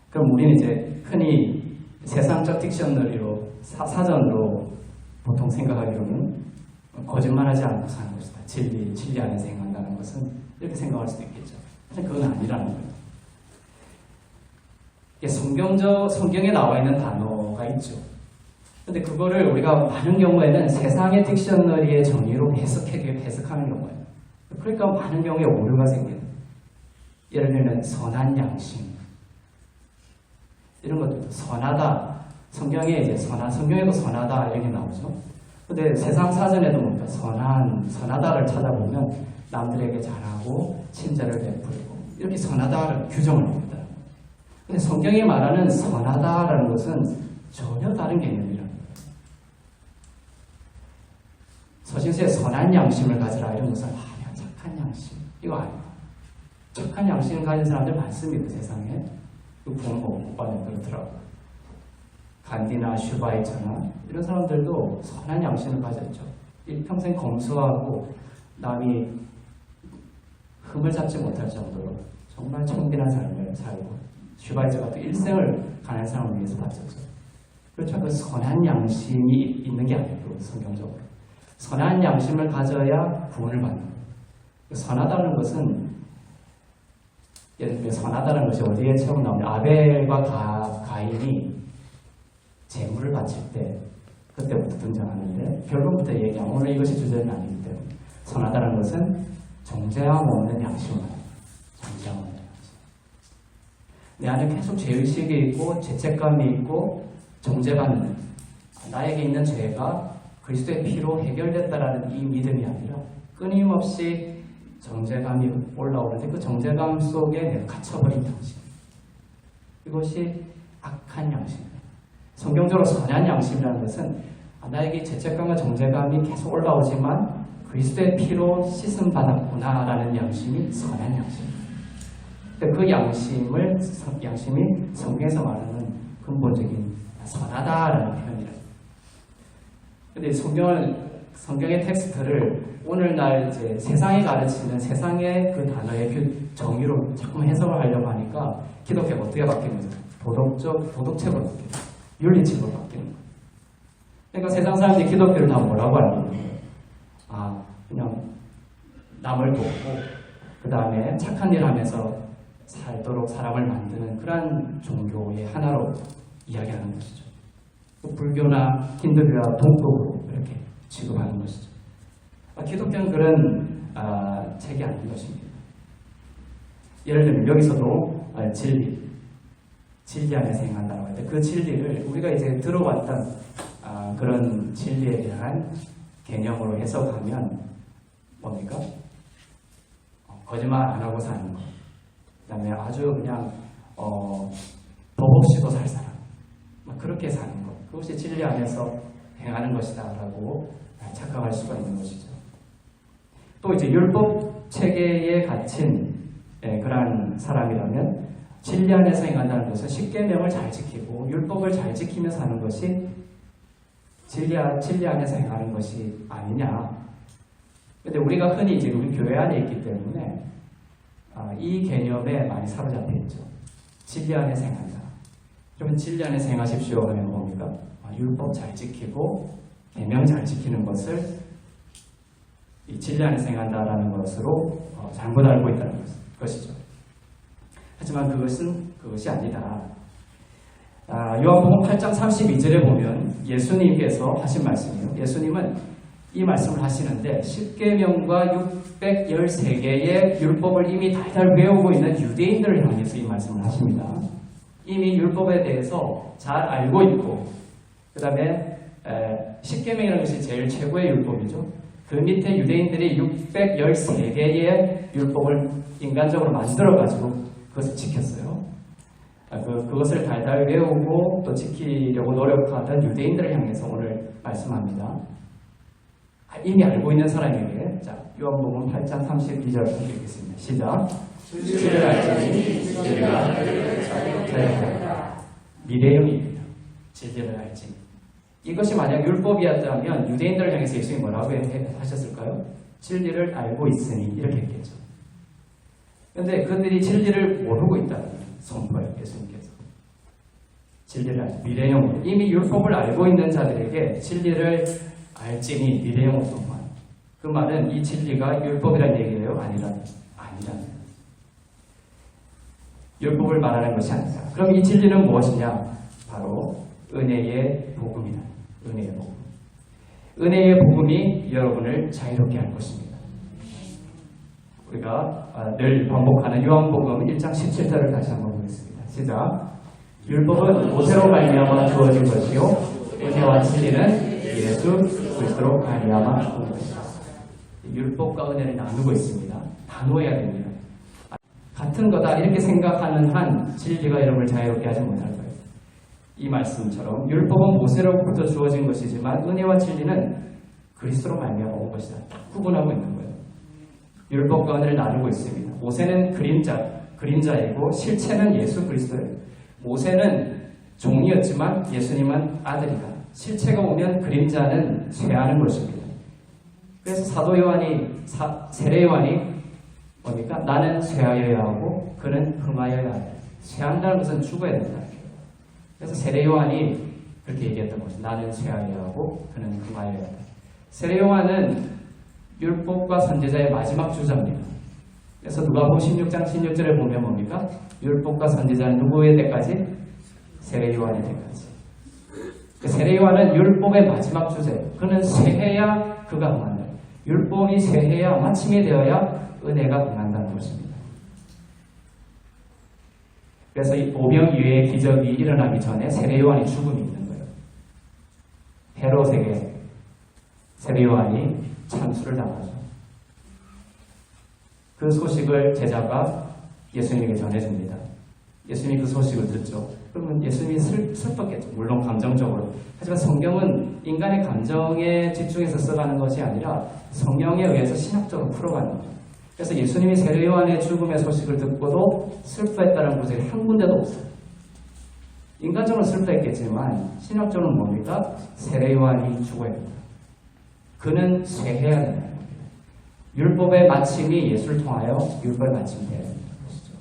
그럼 우리는 이제 흔히 세상적 딕셔너리로 사전으로 보통 생각하기로는 거짓말하지 않고 사는 것이다. 진리 안에서 행한다는 것은 이렇게 생각할 수도 있겠죠. 하지만 그건 아니라는 거예요. 이게 성경에 나와 있는 단어가 있죠. 근데 그거를 우리가 많은 경우에는 세상의 딕셔너리의 정의로 해석하는 경우예요. 그러니까 많은 경우에 오류가 생겨요. 예를 들면 선한 양심 이런 것들도 선하다. 성경에 이제 성경에도 선하다 이렇게 나오죠. 근데 세상 사전에도 뭡니까? 선하다를 찾아보면 남들에게 잘하고 친절을 베풀고 이렇게 선하다를 규정을 합니다. 근데 성경이 말하는 선하다라는 것은 전혀 다른 개념이랍니다. 서신서에 선한 양심을 가지라 이런 것은 내가 착한 양심 이거 아니에요. 착한 양심을 가진 사람들 많습니다. 세상에. 그 부모과는 그렇더라고요. 간디나 슈바이처나 이런 사람들도 선한 양심을 가졌죠. 평생 검소하고 남이 흠을 잡지 못할 정도로 정말 청빈한 삶을 살고 슈바이처가 또 일생을 가난한 사람을 위해서 바쳤죠. 그렇죠. 그 선한 양심이 있는 게 아니고 성경적으로 선한 양심을 가져야 구원을 받는 거예요. 선하다는 것은 예를 들면 선하다는 것이 어디에 처음 나오냐? 아벨과 가인이 재물을 바칠 때 그때부터 등장하는데 결론부터 얘기하면 오늘 이것이 주제는 아니기 때문에 선하다는 것은 정죄함 없는 양심을 정죄함 없는 양심. 내 안에 계속 죄의식이 있고 죄책감이 있고 정죄받는 나에게 있는 죄가 그리스도의 피로 해결됐다라는 이 믿음이 아니라 끊임없이 정죄감이 올라오는데 그 정죄감 속에 내가 갇혀버린 양심. 이것이 악한 양심입니다. 성경적으로 선한 양심이라는 것은 나에게 죄책감과 정죄감이 계속 올라오지만 그리스도의 피로 씻음 받았구나라는 양심이 선한 양심입니다. 그 양심이 성경에서 말하는 근본적인 선하다라는 표현이랍니다. 근데 성경의 텍스트를 오늘날 이제 세상이 가르치는 세상의 그 단어의 정의로 자꾸 해석을 하려고 하니까 기독교가 어떻게 바뀌는 거죠? 도덕책으로 바뀌는 거예요. 윤리책으로 바뀌는 거예요. 그러니까 세상 사람들이 기독교를 다 뭐라고 알고 있는 거예요? 그냥 남을 돕고 그 다음에 착한 일 하면서 살도록 사람을 만드는 그러한 종교의 하나로 이야기하는 것이죠. 불교나 힌두교나 동독으로 이렇게 취급하는 것이죠. 기독교는 그런 책이 아닌 것입니다. 예를 들면 여기서도 진리 안에서 행한다고 할 때 그 진리를 우리가 이제 들어왔던 그런 진리에 대한 개념으로 해석하면 뭡니까? 거짓말 안 하고 사는 것. 그 다음에 아주 그냥 법 없이도 살 사람. 그렇게 사는 것. 그것이 진리 안에서 행하는 것이다 라고 착각할 수가 있는 것이죠. 또 이제 율법 체계에 갇힌 그러한 사람이라면 진리 안에서 행한다는 것은 십계명을 잘 지키고 율법을 잘 지키며 사는 것이 진리 안에서 행하는 것이 아니냐. 근데 우리가 흔히 이제 우리 교회 안에 있기 때문에 이 개념에 많이 사로잡혀 있죠. 진리 안에서 행한다. 그러면 진리 안에서 행하십시오 하면 뭡니까? 율법 잘 지키고 계명 잘 지키는 것을 이 진리 안에서 행한다라는 것으로 잘못 알고 있다는 것이죠. 하지만 그것이 아니다. 요한복음 8장 32절에 보면 예수님께서 하신 말씀이에요. 예수님은 이 말씀을 하시는데 10계명과 613개의 율법을 이미 달달 외우고 있는 유대인들을 향해서 이 말씀을 하십니다. 이미 율법에 대해서 잘 알고 있고 그 다음에 10계명이라는 것이 제일 최고의 율법이죠. 그 밑에 유대인들이 613개의 율법을 인간적으로 만들어가지고 그것을 지켰어요. 그것을 달달 외우고 또 지키려고 노력하던 유대인들을 향해서 오늘 말씀합니다. 이미 알고 있는 사람에게, 자, 요한복음 8장 32절 읽겠습니다. 시작. 진리를 알지니 진리가 너희를 자유롭게 하리라. 미래형입니다. 진리를 알지니. 이것이 만약 율법이었다면 유대인들을 향해서 예수님이 뭐라고 하셨을까요? 진리를 알고 있으니 이렇게 했겠죠. 그런데 그들이 진리를 모르고 있다는 선포예요. 예수님께서. 진리를 알지. 미래형으로. 이미 율법을 알고 있는 자들에게 진리를 알지니 미래형으로 선포하는. 그 말은 이 진리가 율법이라는 얘기예요? 아니라는. 율법을 말하는 것이 아니다. 그럼 이 진리는 무엇이냐? 바로 은혜의 복음이다. 은혜의 복음. 은혜의 복음이 여러분을 자유롭게 할 것입니다. 우리가 늘 반복하는 요한복음 1장 17절을 다시 한번 보겠습니다. 시작. 율법은 모세로 말미암아 주어진 것이요 은혜와 진리는 예수 그리스도로 말미암아 주어진 것이다. 율법과 은혜를 나누고 있습니다. 나누어야 됩니다. 같은 거다 이렇게 생각하는 한 진리가 여러분을 자유롭게 하지 못할 거예요. 이 말씀처럼 율법은 모세로부터 주어진 것이지만 은혜와 진리는 그리스도로 말미암아 온 것이다. 구분하고 있는 거예요. 율법과 은혜를 나누고 있습니다. 모세는 그림자이고 실체는 예수 그리스도예요. 모세는 종이었지만 예수님은 아들이다. 실체가 오면 그림자는 쇠하는 것입니다. 그래서 사도 요한이 세례 요한이 뭡니까? 나는 쇠하여야 하고 그는 흥하여야 한다. 쇠한다는 것은 죽어야 된다. 그래서 세례 요한이 그렇게 얘기했던 것입니다. 나는 쇠하여야 하고 그는 흥하여야 한다. 세례 요한은 율법과 선지자의 마지막 주자입니다. 그래서 누가복음 16장 16절에 보면 뭡니까? 율법과 선지자는 누구의 때까지? 세례 요한의 때까지. 세례 요한은 율법의 마지막 주제예요. 그는 쇠해야 그가 흥한다. 율법이 쇠해야 마침이 되어야 은혜가 흥한다는 것입니다. 그래서 이 오병이어의 기적이 일어나기 전에 세례 요한의 죽음이 있는 거예요. 헤롯에게 세례 요한이 찬수를 당하죠. 그 소식을 제자가 예수님에게 전해줍니다. 예수님이 그 소식을 듣죠. 그러면 예수님이 슬펐겠죠. 물론 감정적으로. 하지만 성경은 인간의 감정에 집중해서 써가는 것이 아니라 성령에 의해서 신학적으로 풀어가는 거예요. 그래서 예수님이 세례 요한의 죽음의 소식을 듣고도 슬퍼했다는 구절이 한 군데도 없어요. 인간적으로 슬퍼했겠지만 신학적으로는 뭡니까? 세례 요한이 죽어야 된다. 그는 쇠해야 된다. 율법의 마침이 예수를 통하여 율법의 마침이 되어야 된다는 것이죠.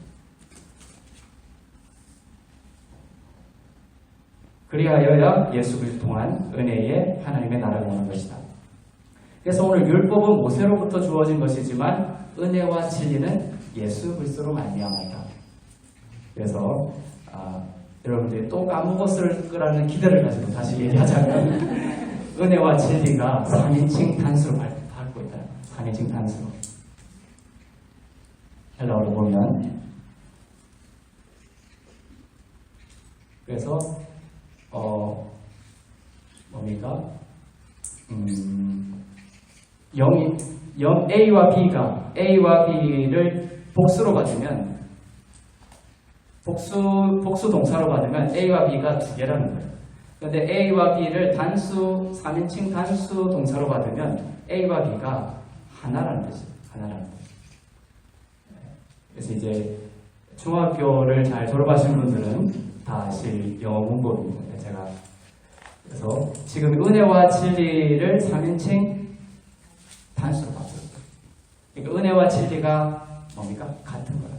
그리하여야 예수 그리스도 통한 은혜의 하나님의 나라가 오는 것이다. 그래서 오늘 율법은 모세로부터 주어진 것이지만 은혜와 진리는 예수 그리스도로 말미암았다. 그래서 여러분들이 또 까먹었을 거라는 기대를 가지고 다시 얘기하자면 은혜와 진리가 3인칭 단수로 밟고 있다. 3인칭 단수로. 헬라어로 보면 그래서 뭡니까? A와 B를 복수로 받으면 복수 동사로 받으면 A와 B가 두 개라는 거예요. 그런데 A와 B를 3인칭 단수 동사로 받으면 A와 B가 하나라는 뜻이에요. 하나라는 뜻. 그래서 이제 중학교를 잘 졸업하신 분들은 다 아실 영어 문법입니다. 그래서 지금 은혜와 진리를 3인칭 단수로 받고 있어요. 그러니까 은혜와 진리가 뭡니까? 같은 거예요.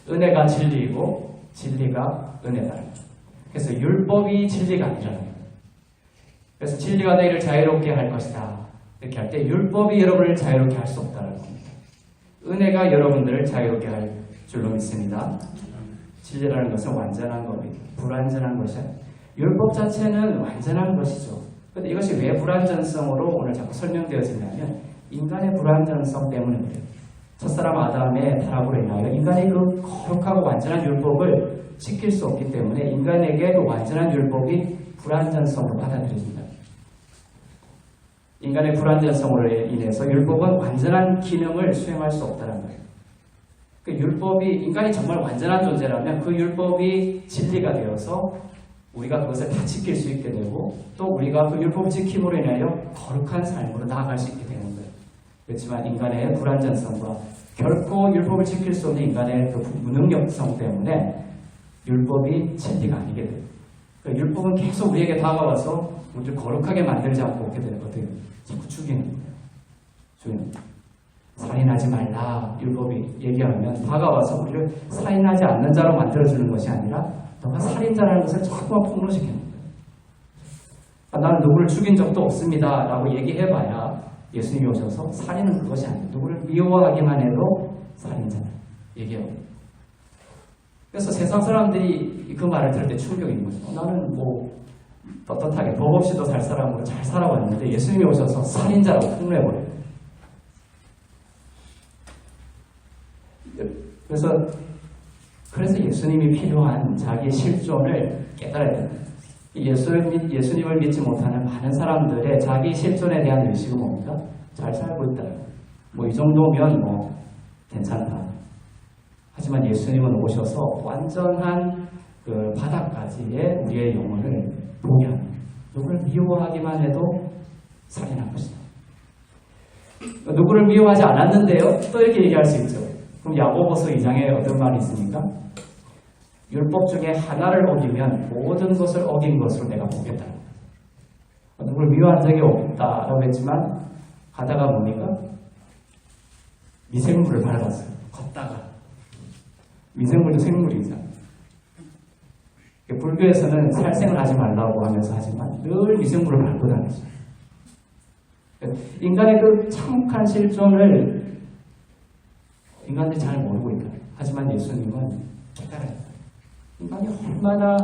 은혜가 진리이고 진리가 은혜다. 그래서 율법이 진리가 아니라는 거예요. 그래서 진리가 너희를 자유롭게 할 것이다. 이렇게 할 때 율법이 여러분을 자유롭게 할 수 없다는 겁니다. 은혜가 여러분들을 자유롭게 할 줄로 믿습니다. 진리라는 것은 완전한 겁니다. 불완전한 것이 아니에요. 율법 자체는 완전한 것이죠. 그런데 이것이 왜 불완전성으로 오늘 자꾸 설명되어지냐면 인간의 불완전성 때문에 그래요. 첫사람 아담의 타락으로 인하여 인간의 그 거룩하고 완전한 율법을 지킬 수 없기 때문에 인간에게 그 완전한 율법이 불완전성으로 받아들여진다. 인간의 불완전성으로 인해서 율법은 완전한 기능을 수행할 수 없다는 거예요. 그 율법이 인간이 정말 완전한 존재라면 그 율법이 진리가 되어서 우리가 그것을 다 지킬 수 있게 되고 또 우리가 그 율법 지킴으로 인하여 거룩한 삶으로 나아갈 수 있게 되는 거예요. 그렇지만 인간의 불완전성과 결코 율법을 지킬 수 없는 인간의 그 무능력성 때문에 율법이 진리가 아니게 돼요. 그러니까 율법은 계속 우리에게 다가와서 우리를 거룩하게 만들지 않고 오게 되거든요. 자꾸 죽이는 거예요. 죽이는 거예요. 살인하지 말라 율법이 얘기하면 다가와서 우리를 살인하지 않는 자로 만들어주는 것이 아니라 너가 살인자라는 것을 자꾸만 폭로시키는 거예요. 나는 누구를 죽인 적도 없습니다 라고 얘기해봐야 예수님이 오셔서 살인은 그것이 아니에요. 누구를 미워하기만 해도 살인자다 얘기해요. 그래서 세상 사람들이 그 말을 들을 때 충격이 있는 거죠. 나는 뭐 떳떳하게 법 없이도 살 사람으로 잘 살아왔는데 예수님이 오셔서 살인자라고 폭로해버려요. 그래서 예수님이 필요한 자기의 실존을 깨달아야 됩니다. 예수님을 믿지 못하는 많은 사람들의 자기 실존에 대한 의식은 뭡니까? 잘 살고 있다. 뭐 이 정도면 뭐 괜찮다. 하지만 예수님은 오셔서 완전한 그 바닥까지의 우리의 영혼을 보게 합니다. 누구를 미워하기만 해도 살인한 것이다. 누구를 미워하지 않았는데요? 또 이렇게 얘기할 수 있죠. 그럼 야고보서 2장에 어떤 말이 있습니까? 율법 중에 하나를 어기면 모든 것을 어긴 것으로 내가 보겠다. 누구를 미워한 적이 없다라고 했지만 가다가 뭡니까? 미생물을 밟았어요. 걷다가. 미생물도 생물이죠. 불교에서는 살생을 하지 말라고 하면서 하지만 늘 미생물을 밟고 다녔어요. 인간의 그 참혹한 실존을 인간들이 잘 모르고 있다. 하지만 예수님은 깨달아요. 인간이 얼마나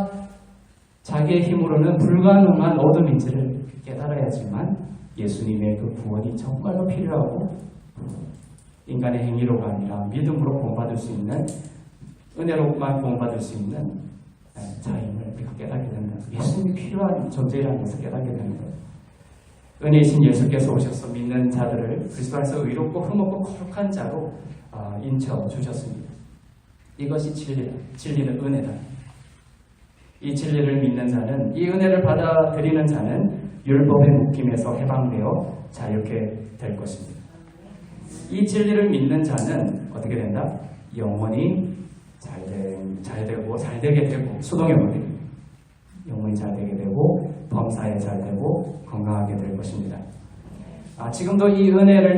자기의 힘으로는 불가능한 어둠인지를 깨달아야지만 예수님의 그 구원이 정말로 필요하고 인간의 행위로가 아니라 믿음으로 구원받을 수 있는 은혜로만 구원받을 수 있는 자임을 우리가 깨닫게 된다. 예수님이 필요한 존재라는 것을 깨닫게 되는 거예요. 은혜이신 예수께서 오셔서 믿는 자들을 그리스도 안에서 의롭고 흠없고 거룩한 자로 인쳐 주셨습니다. 이것이 진리다. 진리는 은혜다. 이 진리를 믿는 자는, 이 은혜를 받아들이는 자는 율법의 묶임에서 해방되어 자유케 될 것입니다. 이 진리를 믿는 자는 어떻게 된다? 영원히 잘 되게 되고 수동의 문제 영원히 잘 되게 되고 범사에 잘 되고 건강하게 될 것입니다. 지금도 이 은혜를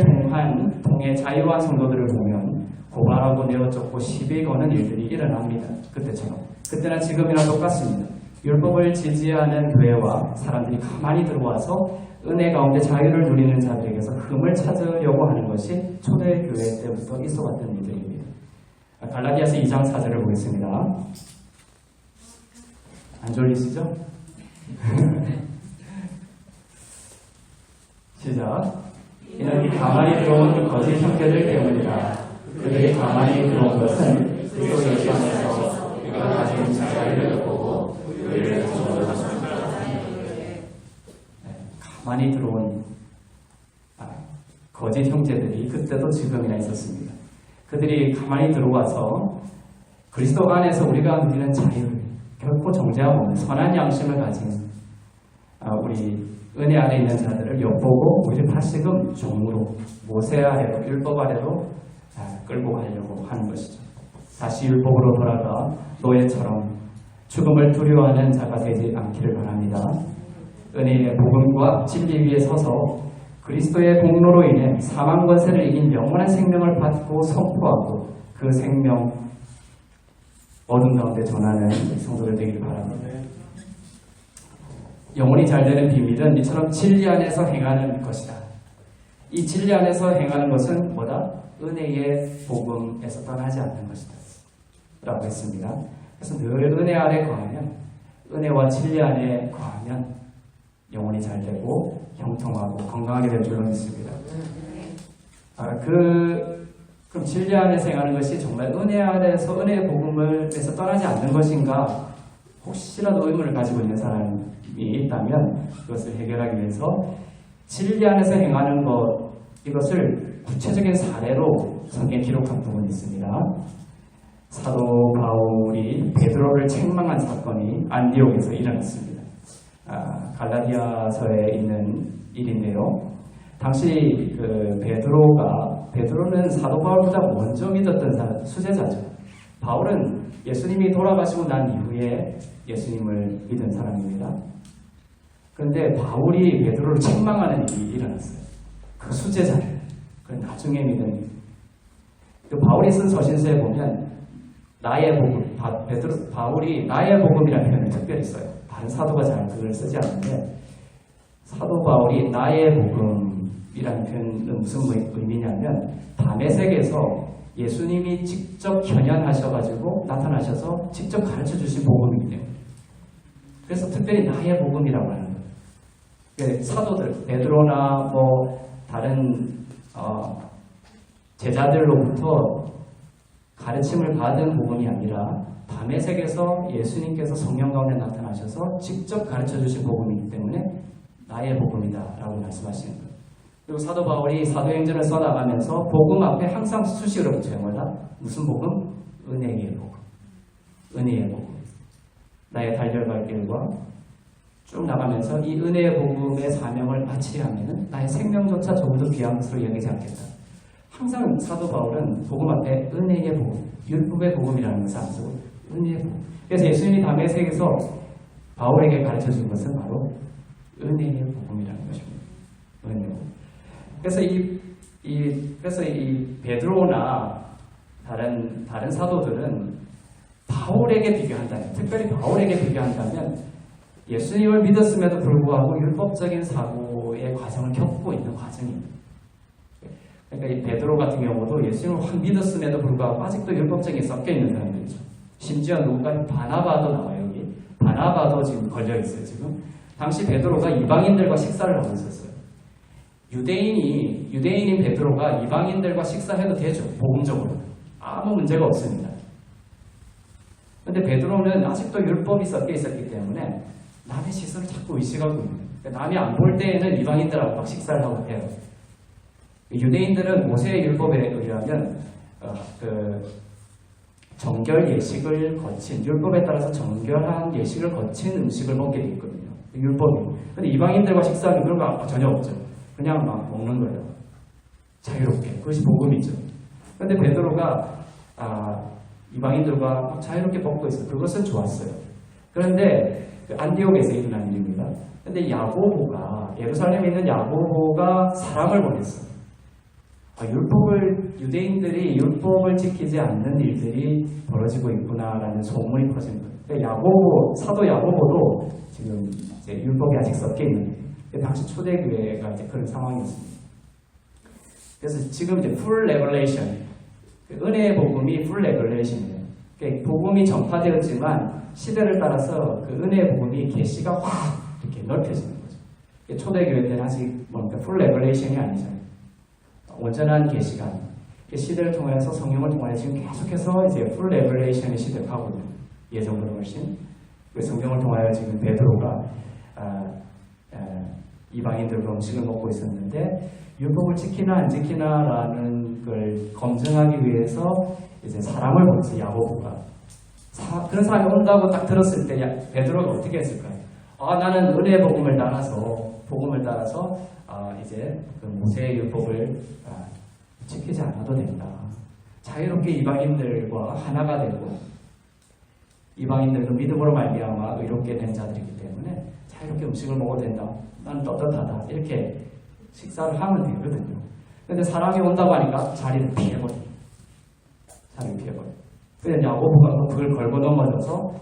통해 자유한 성도들을 보면 고발하고 내어쫓고 시비 거는 일들이 일어납니다. 그때처럼. 그때나 지금이나 똑같습니다. 율법을 지지하는 교회와 사람들이 가만히 들어와서 은혜 가운데 자유를 누리는 자들에게서 흠을 찾으려고 하는 것이 초대교회 때부터 있어왔던 일들입니다. 갈라디아서 2장 4절을 보겠습니다. 안 졸리시죠? 시작. 이는 가만히 들어온 거짓 형제들 때문이다. 그들이 가만히 들어온 것은 그리스도 예수 안에서 우리가 가진 자유를 보고 우리를 가만히 들어온 거짓 형제들이 그때도 지금이나 있었습니다. 그들이 가만히 들어와서 그리스도 안에서 우리가 누리는 자유를 결코 정죄함 없는 선한 양심을 가진 우리 은혜 아래 있는 자들을 엿보고 우리를 다시금 종으로 모세 아래로 율법 아래로 끌고 가려고 하는 것이죠. 다시 율법으로 돌아가 노예처럼 죽음을 두려워하는 자가 되지 않기를 바랍니다. 은혜의 복음과 진리 위에 서서 그리스도의 공로로 인해 사망 권세를 이긴 영원한 생명을 받고 선포하고 그 생명 어둠 가운데 전하는 성도들 되기를 바랍니다. 영혼이 잘 되는 비밀은 이처럼 진리 안에서 행하는 것이다. 이 진리 안에서 행하는 것은 뭐다? 은혜의 복음에서 떠나지 않는 것이다 라고 했습니다. 그래서 늘 은혜 안에 거하면, 은혜와 진리 안에 거하면 영혼이 잘 되고 형통하고 건강하게 될 줄로 믿습니다. 그럼 진리 안에서 행하는 것이 정말 은혜 안에서 은혜의 복음에서 떠나지 않는 것인가? 혹시라도 의문을 가지고 있는 사람이 있다면 그것을 해결하기 위해서 진리 안에서 행하는 것, 이것을 구체적인 사례로 성경에 기록한 부분이 있습니다. 사도 바울이 베드로를 책망한 사건이 안디옥에서 일어났습니다. 갈라디아서에 있는 일인데요. 당시 베드로는 사도 바울보다 먼저 믿었던 수제자죠. 바울은 예수님이 돌아가시고 난 이후에 예수님을 믿은 사람입니다. 그런데 바울이 베드로를 책망하는 일이 일어났어요. 그 수제자를. 그 나중에 믿은. 바울이 쓴 서신서에 보면 나의 복음, 바울이 나의 복음이라는 표현을 특별히 써요. 다른 사도가 잘 그걸 쓰지 않는데 사도 바울이 나의 복음이라는 표현은 무슨 의미냐면 밤의 세계에서 예수님이 직접 현현하셔가지고 나타나셔서 직접 가르쳐 주신 복음이기 때문에, 그래서 특별히 나의 복음이라고 하는 거예요. 사도들, 베드로나 다른 제자들로부터 가르침을 받은 복음이 아니라 밤의 세계에서 예수님께서 성령 가운데 나타나셔서 직접 가르쳐 주신 복음이기 때문에 나의 복음이다라고 말씀하시는 거예요. 그리고 사도 바울이 사도행전을 써나가면서 복음 앞에 항상 수식으로 붙여요. 뭐다? 무슨 복음? 은혜의 복음. 은혜의 복음. 나의 달려갈 길과 쭉 나가면서 이 은혜의 복음의 사명을 마치려 하면은 나의 생명조차 조금도 귀한 것으로 여기지 않겠다. 항상 사도 바울은 복음 앞에 은혜의 복음, 율법의 복음이라는 것을 안 쓰고 은혜의 복음. 그래서 예수님이 밤의 세계에서 바울에게 가르쳐 준 것은 바로 은혜의 복음이라는 것입니다. 은혜의 복음. 그래서 이 베드로나 다른 사도들은 바울에게 비교한다면, 특별히 바울에게 비교한다면 예수님을 믿었음에도 불구하고 율법적인 사고의 과정을 겪고 있는 과정입니다. 그러니까 이 베드로 같은 경우도 예수님을 확 믿었음에도 불구하고 아직도 율법적인 섞여 있는 사람들이죠. 심지어 누군가 바나바도 나와요. 여기 바나바도 지금 걸려 있어요. 지금 당시 베드로가 이방인들과 식사를 하고 있었어요. 유대인인 베드로가 이방인들과 식사해도 되죠. 복음적으로 아무 문제가 없습니다. 그런데 베드로는 아직도 율법이 섞여 있었기 때문에 남의 시선을 자꾸 의식하고 있는 거예요. 그러니까 남이 안 볼 때에는 이방인들하고 막 식사를 하고 해요. 유대인들은 모세의 율법에 의하면 정결 예식을 거친, 율법에 따라서 정결한 예식을 거친 음식을 먹게 돼 있거든요. 율법이. 근데 이방인들과 식사하는 그런 거 전혀 없죠. 그냥 막 먹는 거예요. 자유롭게. 그것이 복음이죠. 그런데 베드로가 이방인들과 막 자유롭게 먹고 있어요. 그것은 좋았어요. 그런데 안디옥에서 일어난 일입니다. 그런데 예루살렘에 있는 야고보가 사람을 보냈어요. 유대인들이 율법을 지키지 않는 일들이 벌어지고 있구나라는 소문이 퍼진 거예요. 그러니까 사도 야고보도 지금 이제 율법이 아직 섞여 있는 거예요. 당시 초대교회가 이제 그런 상황이었습니다. 그래서 지금 이제 풀 레벨레이션, 은혜의 복음이 풀 레벨레이션이에요. 그러니까 복음이 전파되었지만 시대를 따라서 그 은혜의 복음이 계시가 확 이렇게 넓혀지는 거죠. 초대교회 때는 아직 풀 레벨레이션이 아니잖아요. 온전한 계시가 시대를 통해서 성령을 통해 지금 계속해서 이제 풀 레벨레이션의 시대를 가거든요. 예전보다 훨씬. 성령을 통하여 지금 베드로가 이방인들과 음식을 먹고 있었는데 율법을 지키나 안 지키나라는 걸 검증하기 위해서 이제 사람을 보냈어요. 야고보가. 그런 사람이 온다고 딱 들었을 때 베드로가 어떻게 했을까요? 나는 은혜의 복음을 따라서 이제 그 모세의 율법을 지키지 않아도 된다. 자유롭게 이방인들과 하나가 되고 이방인들도 믿음으로 말미암아 의롭게 된 자들이기 때문에 자유롭게 음식을 먹어도 된다. 나는 떳떳하다. 이렇게 식사를 하면 되거든요. 그런데 사람이 온다고 하니까 자리를 피해버려요. 그래서 야고보가 그걸 걸고 넘어져서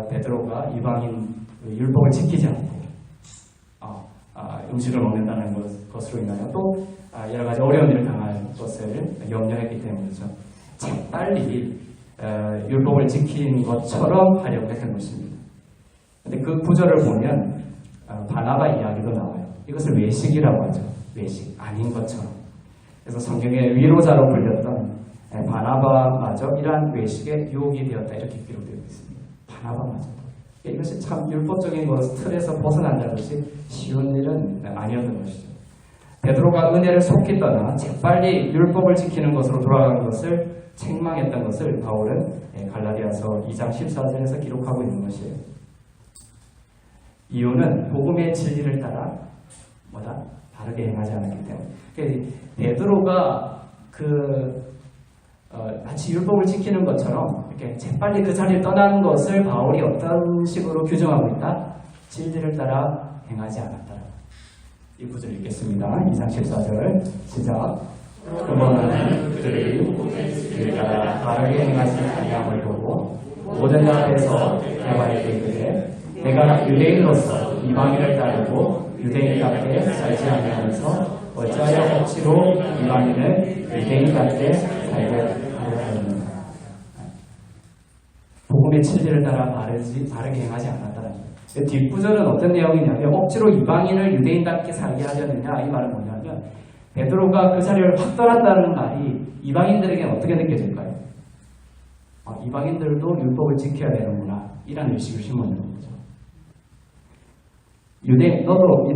베드로가 이방인 율법을 지키지 않고 음식을 먹는다는 것으로 인하여 또 여러 가지 어려운 일을 당할 것을 염려했기 때문이죠. 빨리 율법을 지킨 것처럼 하려고 했던 것입니다. 근데 그 구절을 보면 바나바 이야기도 나와요. 이것을 외식이라고 하죠. 외식, 아닌 것처럼. 그래서 성경의 위로자로 불렸던 바나바마저 이러한 외식에 유혹이 되었다 이렇게 기록되어 있습니다. 바나바마저도. 이것이 참 율법적인 틀에서 벗어난다는 것이 쉬운 일은 아니었던 것이죠. 베드로가 은혜를 속히 떠나 재빨리 율법을 지키는 것으로 돌아간 것을 책망했던 것을 바울은 갈라디아서 2장 14절에서 기록하고 있는 것이에요. 이유는 복음의 진리를 따라 바르게 행하지 않았기 때문에. 그러니까 베드로가 마치 율법을 지키는 것처럼 이렇게 재빨리 그 자리를 떠나는 것을 바울이 어떤 식으로 규정하고 있다? 진리를 따라 행하지 않았다. 이 구절을 읽겠습니다. 2장 14절 시작. 그러므로 그들이 진리를 따라 바르게 행하지 아니함을 보고 모든 앞에서 내가 이르되 내가 유대인으로서 이방인을 따르고 유대인답게 살지 아니하면서 어찌하여 억지로 이방인을 유대인답게 살게 하려 하였는가. 복음의 진리를 따라 바르게 행하지 않았다는 거예요. 뒷구절은 어떤 내용이냐면 억지로 이방인을 유대인답게 살게 하려느냐. 이 말은 뭐냐면 베드로가 그 자리를 확 떠난다는 말이 이방인들에게 어떻게 느껴질까요? 이방인들도 율법을 지켜야 되는구나. 이런 의식을 심어주는 거죠. 너도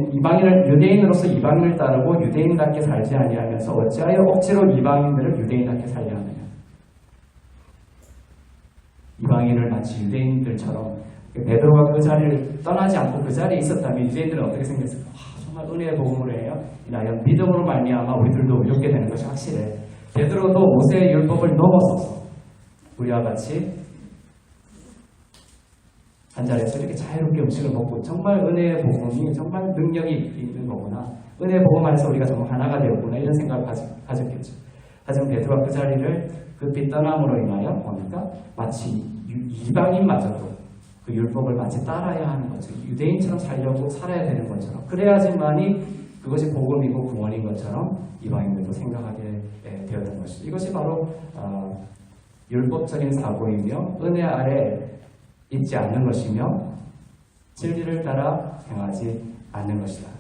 유대인으로서 이방인을 따르고 유대인답게 살지 아니하면서 어찌하여 억지로 이방인들을 유대인답게 살려 하느냐. 이방인을 마치 유대인들처럼 베드로가 그 자리를 떠나지 않고 그 자리에 있었다면 유대인들은 어떻게 생겼을까? 정말 은혜의 복음으로 해요. 이나여 믿음으로 말미암아 우리들도 의롭게 되는 것이 확실해. 베드로도 모세의 율법을 넘어서서 우리와 같이 한 자리에서 이렇게 자유롭게 음식을 먹고 정말 은혜의 복음이 정말 능력이 있는 거구나. 은혜의 복음 안에서 우리가 정말 하나가 되었구나. 이런 생각을 가졌겠죠. 하지만 베드로가 그 자리를 급히 떠남으로 인하여 뭡니까? 마치 이방인마저도 그 율법을 마치 따라야 하는 거죠. 유대인처럼 살아야 되는 것처럼. 그래야지만이 그것이 복음이고 구원인 것처럼 이방인들도 생각하게 되었던 것이죠. 이것이 바로 율법적인 사고이며 은혜 아래 있지 않는 것이며 진리를 따라 행하지 않는 것이다.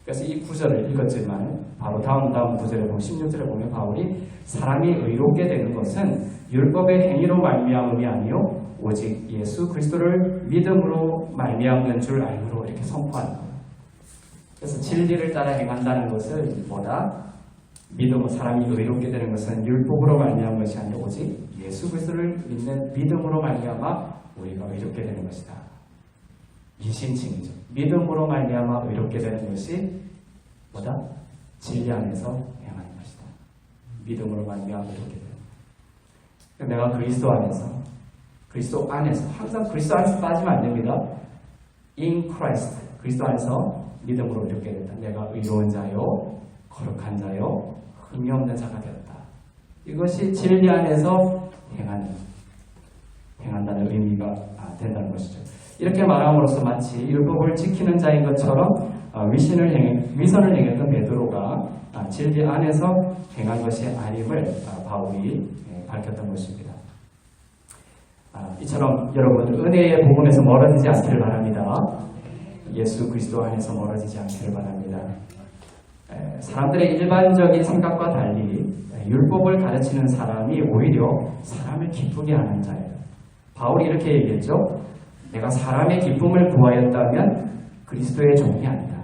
그래서 이 구절을 읽었지만 바로 다음 구절에 보면 16절에 보면 바울이 사람이 의롭게 되는 것은 율법의 행위로 말미암음이 아니요 오직 예수 그리스도를 믿음으로 말미암는 줄 알므로 이렇게 선포하는 거예요. 그래서 진리를 따라 행한다는 것은 믿음으로 사람이 의롭게 되는 것은 율법으로 말미암은 것이 아니라 오직 예수 그리스도를 믿는 믿음으로 말미암아 우리가 의롭게 되는 것이다. 이신칭이죠. 믿음으로 말미암아 의롭게 되는 것이 진리 안에서 행하는 것이다. 믿음으로 말미암아 의롭게 되는. 내가 그리스도 안에서 항상 그리스도 안에서 빠지면 안 됩니다. In Christ, 그리스도 안에서 믿음으로 의롭게 된다. 내가 의로운 자요, 거룩한 자요, 흠이 없는 자가 되었다. 이것이 진리 안에서 행한다는 의미가 된다는 것이죠. 이렇게 말함으로써 마치 율법을 지키는 자인 것처럼 위선을 행했던 베드로가 진리 안에서 행한 것이 아님을 바울이 밝혔던 것입니다. 이처럼 여러분 은혜의 복음에서 멀어지지 않기를 바랍니다. 예수 그리스도 안에서 멀어지지 않기를 바랍니다. 사람들의 일반적인 생각과 달리 율법을 가르치는 사람이 오히려 사람을 기쁘게 하는 자예요. 바울이 이렇게 얘기했죠. 내가 사람의 기쁨을 구하였다면 그리스도의 종이 아니다.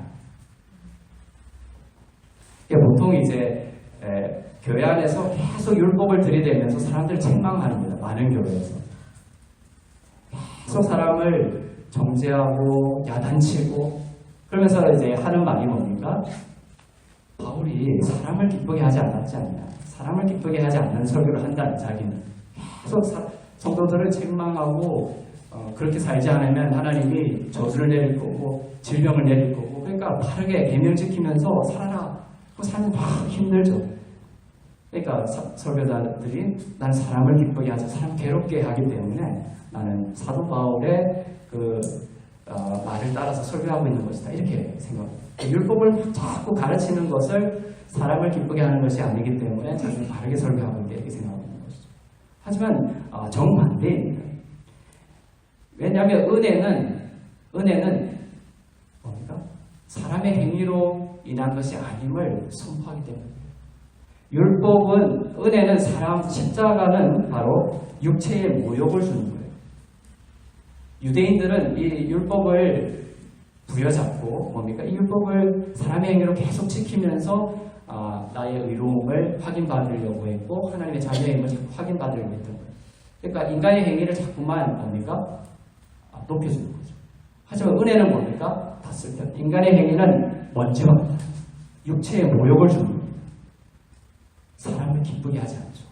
보통 이제 교회 안에서 계속 율법을 들이대면서 사람들을 책망합니다. 많은 교회에서. 계속 사람을 정죄하고 야단치고 그러면서 이제 하는 말이 뭡니까? 바울이 사람을 기쁘게 하지 않았지 않냐. 사람을 기쁘게 하지 않는 설교를 한다는 자기는. 계속 성도들을 책망하고 그렇게 살지 않으면 하나님이 저주를 내릴 거고 질병을 내릴 거고 그러니까 바르게 계명 지키면서 살아라. 삶이 막 힘들죠. 그러니까 설교자들이 나는 사람을 기쁘게 하지 사람 괴롭게 하기 때문에 나는 사도 바울의 그 말을 따라서 설교하고 있는 것이다. 이렇게 율법을 자꾸 가르치는 것을 사람을 기쁘게 하는 것이 아니기 때문에 자기는 바르게 설교하고 있다 이렇게 생각하고 있는 것이죠. 하지만 정반대입니다. 왜냐하면 은혜는 뭡니까? 사람의 행위로 인한 것이 아님을 선포하기 때문입니다. 율법은 은혜는 십자가는 바로 육체의 모욕을 주는 거예요. 유대인들은 이 율법을 부여잡고 뭡니까? 이 율법을 사람의 행위로 계속 지키면서 나의 의로움을 확인받으려고 했고 하나님의 자녀의 힘을 확인받으려고 했던 거예요. 그러니까 인간의 행위를 자꾸만 뭡니까? 높여주는 거죠. 하지만 은혜는 뭡니까? 닿을 때 인간의 행위는 먼저 육체의 모욕을 주는 거예요. 사람을 기쁘게 하지 않죠.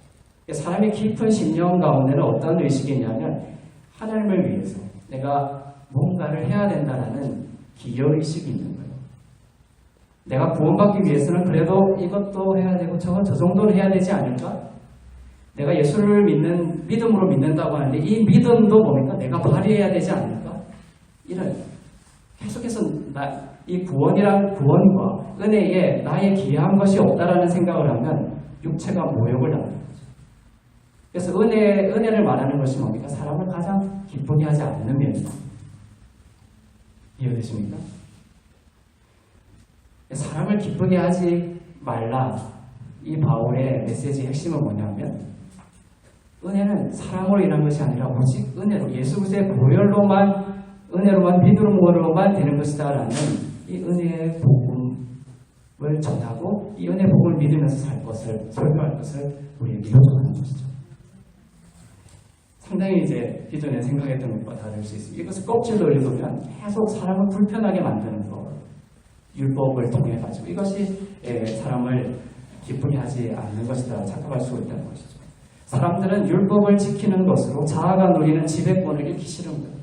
사람의 깊은 심령 가운데는 어떤 의식이 있냐면 하나님을 위해서 내가 뭔가를 해야 된다는 기여의식이 있는 거예요. 내가 구원받기 위해서는 그래도 이것도 해야 되고 저 정도는 해야 되지 않을까? 내가 예수를 믿음으로 믿는다고 하는데 이 믿음도 뭡니까? 내가 발휘해야 되지 않을까? 이런 계속해서 이 구원과 은혜에 나의 기여한 것이 없다라는 생각을 하면 육체가 모욕을 당하는 거죠. 그래서 은혜를 말하는 것이 뭡니까? 사람을 가장 기쁘게 하지 않는 면이다. 이해되십니까? 사람을 기쁘게 하지 말라. 이 바울의 메시지의 핵심은 뭐냐면 은혜는 사람으로 인한 것이 아니라 오직 은혜로 예수 그리스도의 보혈로만 은혜로만 믿음으로만 되는 것이다 라는 이 은혜의 복음을 전하고 이 은혜의 복음을 믿으면서 살 것을 설교할 것을 우리에게 요청하는 것이죠. 상당히 이제 기존에 생각했던 것과 다를 수 있습니다. 이것을 껍질로 읽으면 계속 사람을 불편하게 만드는 것, 율법을 통해 가지고 이것이 사람을 기쁘게 하지 않는 것이다 착각할 수 있다는 것이죠. 사람들은 율법을 지키는 것으로 자아가 누리는 지배권을 잃기 싫은 거예요.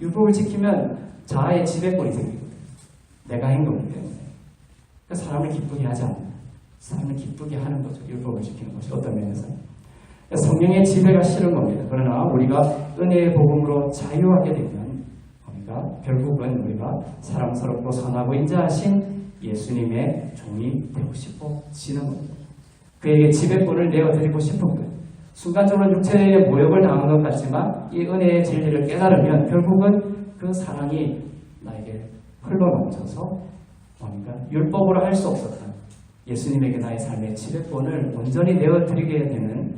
율법을 지키면 자아의 지배권이 생기거든요. 내가 행동하기 때문에. 그러니까 사람을 기쁘게 하지 않는, 사람을 기쁘게 하는 거죠. 율법을 지키는 것이 어떤 면에서. 성령의 지배가 싫은 겁니다. 그러나 우리가 은혜의 복음으로 자유하게 되면 결국은 우리가 사랑스럽고 선하고 인자하신 예수님의 종이 되고 싶어지는 겁니다. 그에게 지배권을 내어드리고 싶은 거예요. 순간적으로 육체의 모욕을 당한 것 같지만 이 은혜의 진리를 깨달으면 결국은 그 사랑이 나에게 흘러넘쳐서 율법으로 할 수 없었던 예수님에게 나의 삶의 지배권을 온전히 내어드리게 되는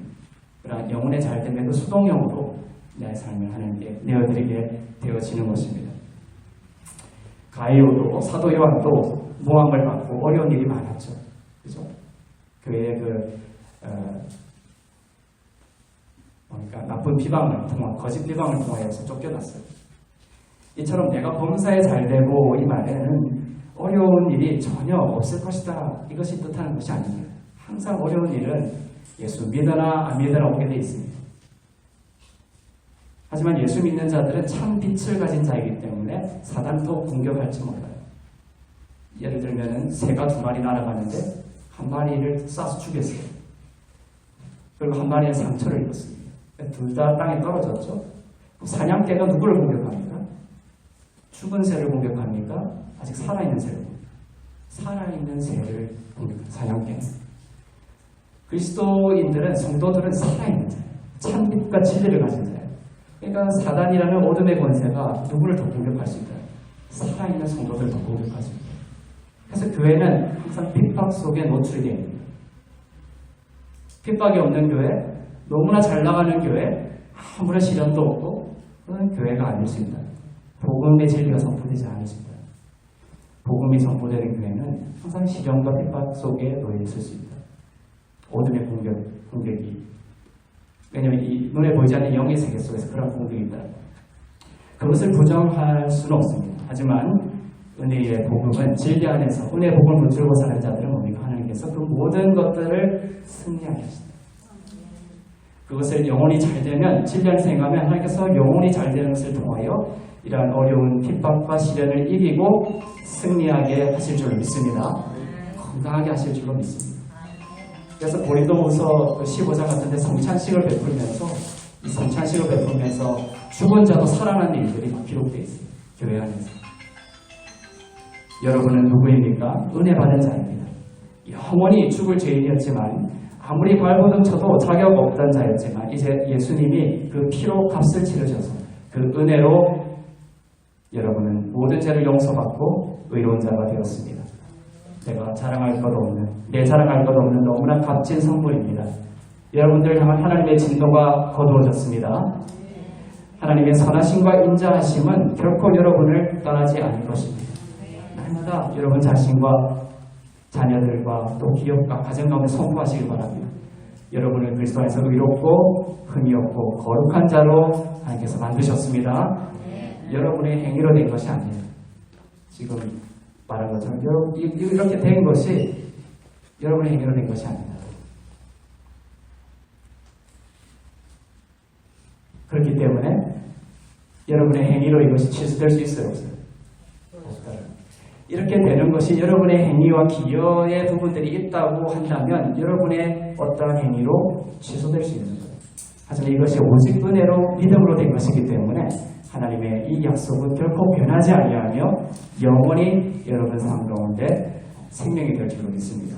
그런 영혼의 잘됨의 그 수동력으로 나의 삶을 하나님께 내어드리게 되어지는 것입니다. 가이오도 사도 요한도 모함을 받고 어려운 일이 많았죠. 그죠? 그의 나쁜 비방을 통한 거짓 비방을 통하여서 쫓겨났어요. 이처럼 내가 범사에 잘되고 이 말에는 어려운 일이 전혀 없을 것이다. 이것이 뜻하는 것이 아닙니다. 항상 어려운 일은 예수 믿으나 안 믿으나 오게 돼 있습니다. 하지만 예수 믿는 자들은 참 빛을 가진 자이기 때문에 사단도 공격할지 몰라요. 예를 들면 새가 2마리 날아가는데 한 마리를 쏴서 죽였어요. 그리고 한 마리는 상처를 입었습니다. 둘 다 땅에 떨어졌죠. 사냥개가 누구를 공격합니까? 죽은 새를 공격합니까? 아직 살아있는 새를 공격합니까? 살아있는 새를 공격합니다. 사냥개는. 그리스도인들은 성도들은 살아있는 자예요. 참빛과 진리를 가진 자예요. 그러니까 사단이라는 어둠의 권세가 누구를 더 공격할 수 있다? 살아있는 성도들을 더 공격할 수 있다. 그래서 교회는 항상 핍박 속에 노출이 되어 있는 거예요. 핍박이 없는 교회, 너무나 잘 나가는 교회, 아무런 시련도 없고 그런 교회가 아닐 수 있다. 복음의 진리가 선포되지 않으신다. 복음이 선포되는 교회는 항상 시련과 핍박 속에 놓여 있을 수 있다. 어둠의 공격이. 왜냐하면 이 눈에 보이지 않는 영의 세계 속에서 그런 공격이 있다. 그것을 부정할 수는 없습니다. 하지만 은혜의 복음은 진리 안에서 은혜의 복음을 붙들고 사는 자들은 뭡니까? 하나님께서 그 모든 것들을 승리하게 하신다. 그것을 영혼이 잘 되면 진리 안에서 행하면 하나님께서 영혼이 잘 되는 것을 통하여 이러한 어려운 핍박과 시련을 이기고 승리하게 하실 줄로 믿습니다. 건강하게 하실 줄로 믿습니다. 그래서 고린도후서 15장 같은데 성찬식을 베풀면서 이 성찬식을 베풀면서 죽은 자도 살아난 일들이 막 기록되어 있어요. 교회 안에서. 여러분은 누구입니까? 은혜 받은 자입니다. 영원히 죽을 죄인이었지만 아무리 발버둥 쳐도 자격 없던 자였지만 이제 예수님이 그 피로 값을 치르셔서 그 은혜로 여러분은 모든 죄를 용서받고 의로운 자가 되었습니다. 내가 자랑할 것 없는, 내 자랑할 것 없는 너무나 값진 선물입니다. 여러분들 향한 하나님의 진노가 거두어졌습니다. 하나님의 선하심과 인자하심은 결코 여러분을 떠나지 않을 것입니다. 날마다 여러분 자신과 자녀들과 또 기업과 가정 가운데 선포하시길 바랍니다. 여러분을 그리스도 안에서 의롭고 흠이 없고 거룩한 자로 하나님께서 만드셨습니다. 여러분의 행위로 된 것이 아니에요. 지금 말한 것처럼 이렇게 된 것이 여러분의 행위로 된 것이 아닙니다. 그렇기 때문에 여러분의 행위로 이것이 취소될 수 있어요, 없어요? 없어요. 이렇게 되는 것이 여러분의 행위와 기여의 부분들이 있다고 한다면 여러분의 어떠한 행위로 취소될 수 있는 거예요. 하지만 이것이 오직 은혜로 믿음으로 된 것이기 때문에 하나님의 이 약속은 결코 변하지 아니하며 영원히 여러분 삶 가운데 생명이 될 줄로 믿습니다.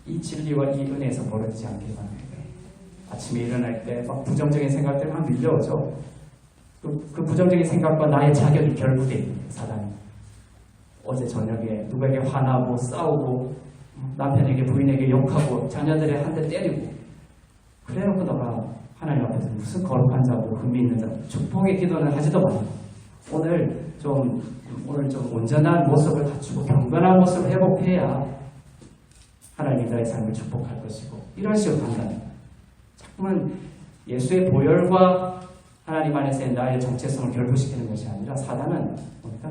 이 진리와 이 은혜에서 멀어지지 않길 바랍니다. 아침에 일어날 때 막 부정적인 생각들이 막 밀려오죠. 그 부정적인 생각과 나의 자격이 결부되어 있는 거예요, 사단이. 어제 저녁에 누구에게 화나고 싸우고 남편에게 부인에게 욕하고 자녀들의 한 대 때리고 그래놓고 너가 하나님 앞에서 무슨 거룩한 자고 흠이 있는 자 축복의 기도는 하지도 말고 오늘 좀 온전한 모습을 갖추고 경건한 모습을 회복해야 하나님이 나의 삶을 축복할 것이고 이런 식으로 간다는 자꾸만 예수의 보혈과 하나님 안에서의 나의 정체성을 결부시키는 것이 아니라 사단은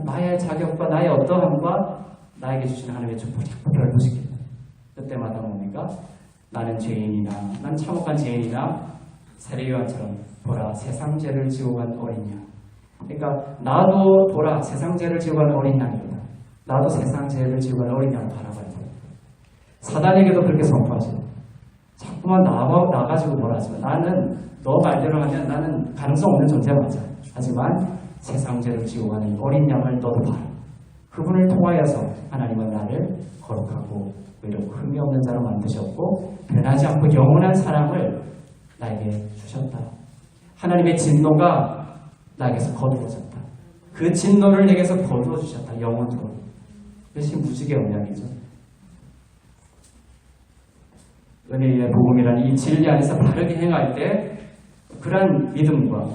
나의 자격과 나의 어떠함과 나에게 주시는 하나님의 축복을 자꾸 결부시킨다. 그때마다 뭡니까? 나는 죄인이나 난 참혹한 죄인이나 세례요한처럼 보라 세상 죄를 지고 간 어린 양. 그러니까 나도 보라 세상 죄를 지고 간 어린 양이다. 나도 세상 죄를 지고 간 어린 양을 바라봐야 돼. 사단에게도 그렇게 선포하시고 자꾸만 나가지고 뭐라 하지만 나는 너 말대로 하면 나는 가능성 없는 존재 맞아. 하지만 세상 죄를 지고 가는 어린 양을 너도 봐라. 그분을 통하여서 하나님은 나를 거룩하고 의롭고 흠이 없는 자로 만드셨고 변하지 않고 영원한 사랑을 나에게 주셨다. 하나님의 진노가 나에게서 거두어졌다. 그 진노를 내게서 거두어 주셨다. 영원토록. 그것이 무지개 언약이죠. 은혜의 복음이라는 이 진리 안에서 바르게 행할 때 그러한 믿음과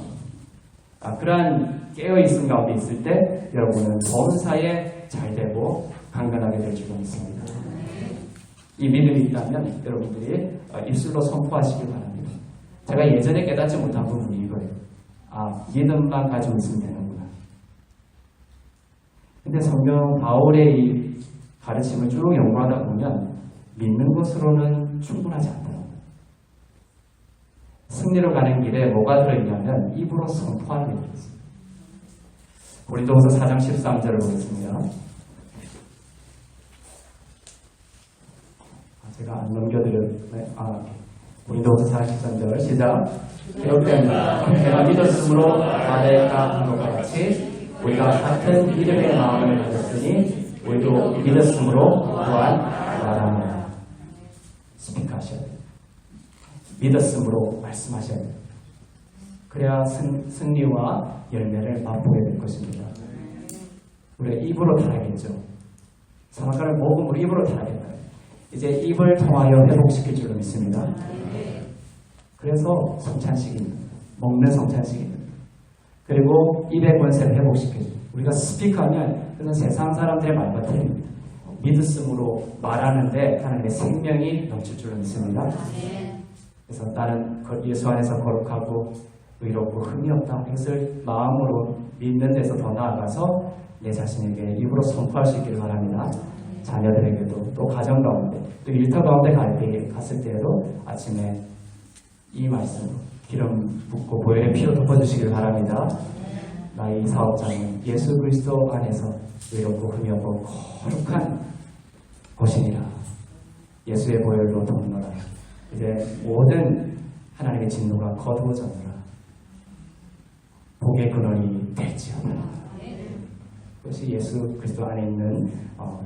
그러한 깨어있음 가운데 있을 때 여러분은 범사에 잘 되고 강건하게 될 줄로 믿습니다. 이 믿음이 있다면 여러분들이 입술로 선포하시길 바랍니다. 제가 예전에 깨닫지 못한 부분이 이거예요. 믿음만 가지고 있으면 되는구나. 근데 성경 바울의 이 가르침을 쭉 연구하다 보면 믿는 것으로는 충분하지 않더라고요. 승리로 가는 길에 뭐가 들어있냐면 입으로 선포하는 게 들어있어요. 고린도후서 4장 13절을 보겠습니다. 제가 안 넘겨드렸네. 고린도후서 4장 13절 시작. 그렇다면 내가 믿었으므로 말할까 한 것과 같이 우리가 같은 믿음의 마음을 가졌으니 우리도 믿었으므로 또한 말합니다. 스피크하셔야 돼요. 믿었으므로 말씀하셔야 돼요. 그래야 승리와 열매를 맛보게 될 것입니다. 우리가 입으로 달아야겠죠. 선악과를 먹음으로 입으로 달아야겠다. 이제 입을 통하여 회복시킬 줄로 믿습니다. 그래서 성찬식입니다. 먹는 성찬식입니다. 그리고 입의 권세를 회복시켜줘. 우리가 스피크하면 그건 세상 사람들의 말과 틀립니다. 믿음으로 말하는데 하나님의 생명이 넘칠 줄로 믿습니다. 그래서 나는 예수 안에서 거룩하고 의롭고 흠이 없다. 이것을 마음으로 믿는 데서 더 나아가서 내 자신에게 입으로 선포할 수 있기를 바랍니다. 자녀들에게도 또 가정 가운데 또 일터 가운데 갔을 때에도 아침에 이 말씀으로 기름 붓고 보혈의 피로 덮어주시길 바랍니다. 나의 사업장은 예수 그리스도 안에서 의롭고 흠이 없고 거룩한 곳이니라. 예수의 보혈로 덮노라. 이제 모든 하나님의 진노가 거두어졌노라. 복의 근원이 될지어다. 그것이 예수 그리스도 안에 있는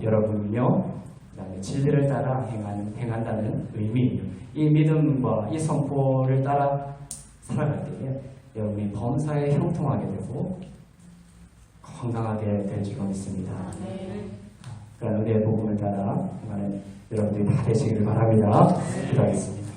여러분이며 그다음에 진리를 따라 행한다는 의미예요. 이 믿음과 이 선포를 따라 살아갈 때에 여러분이 범사에 형통하게 되고 건강하게 될 줄로 믿습니다. 그런 은혜의 복음을 따라 행하는 여러분들이 다 되시길 바랍니다. 기도하겠습니다.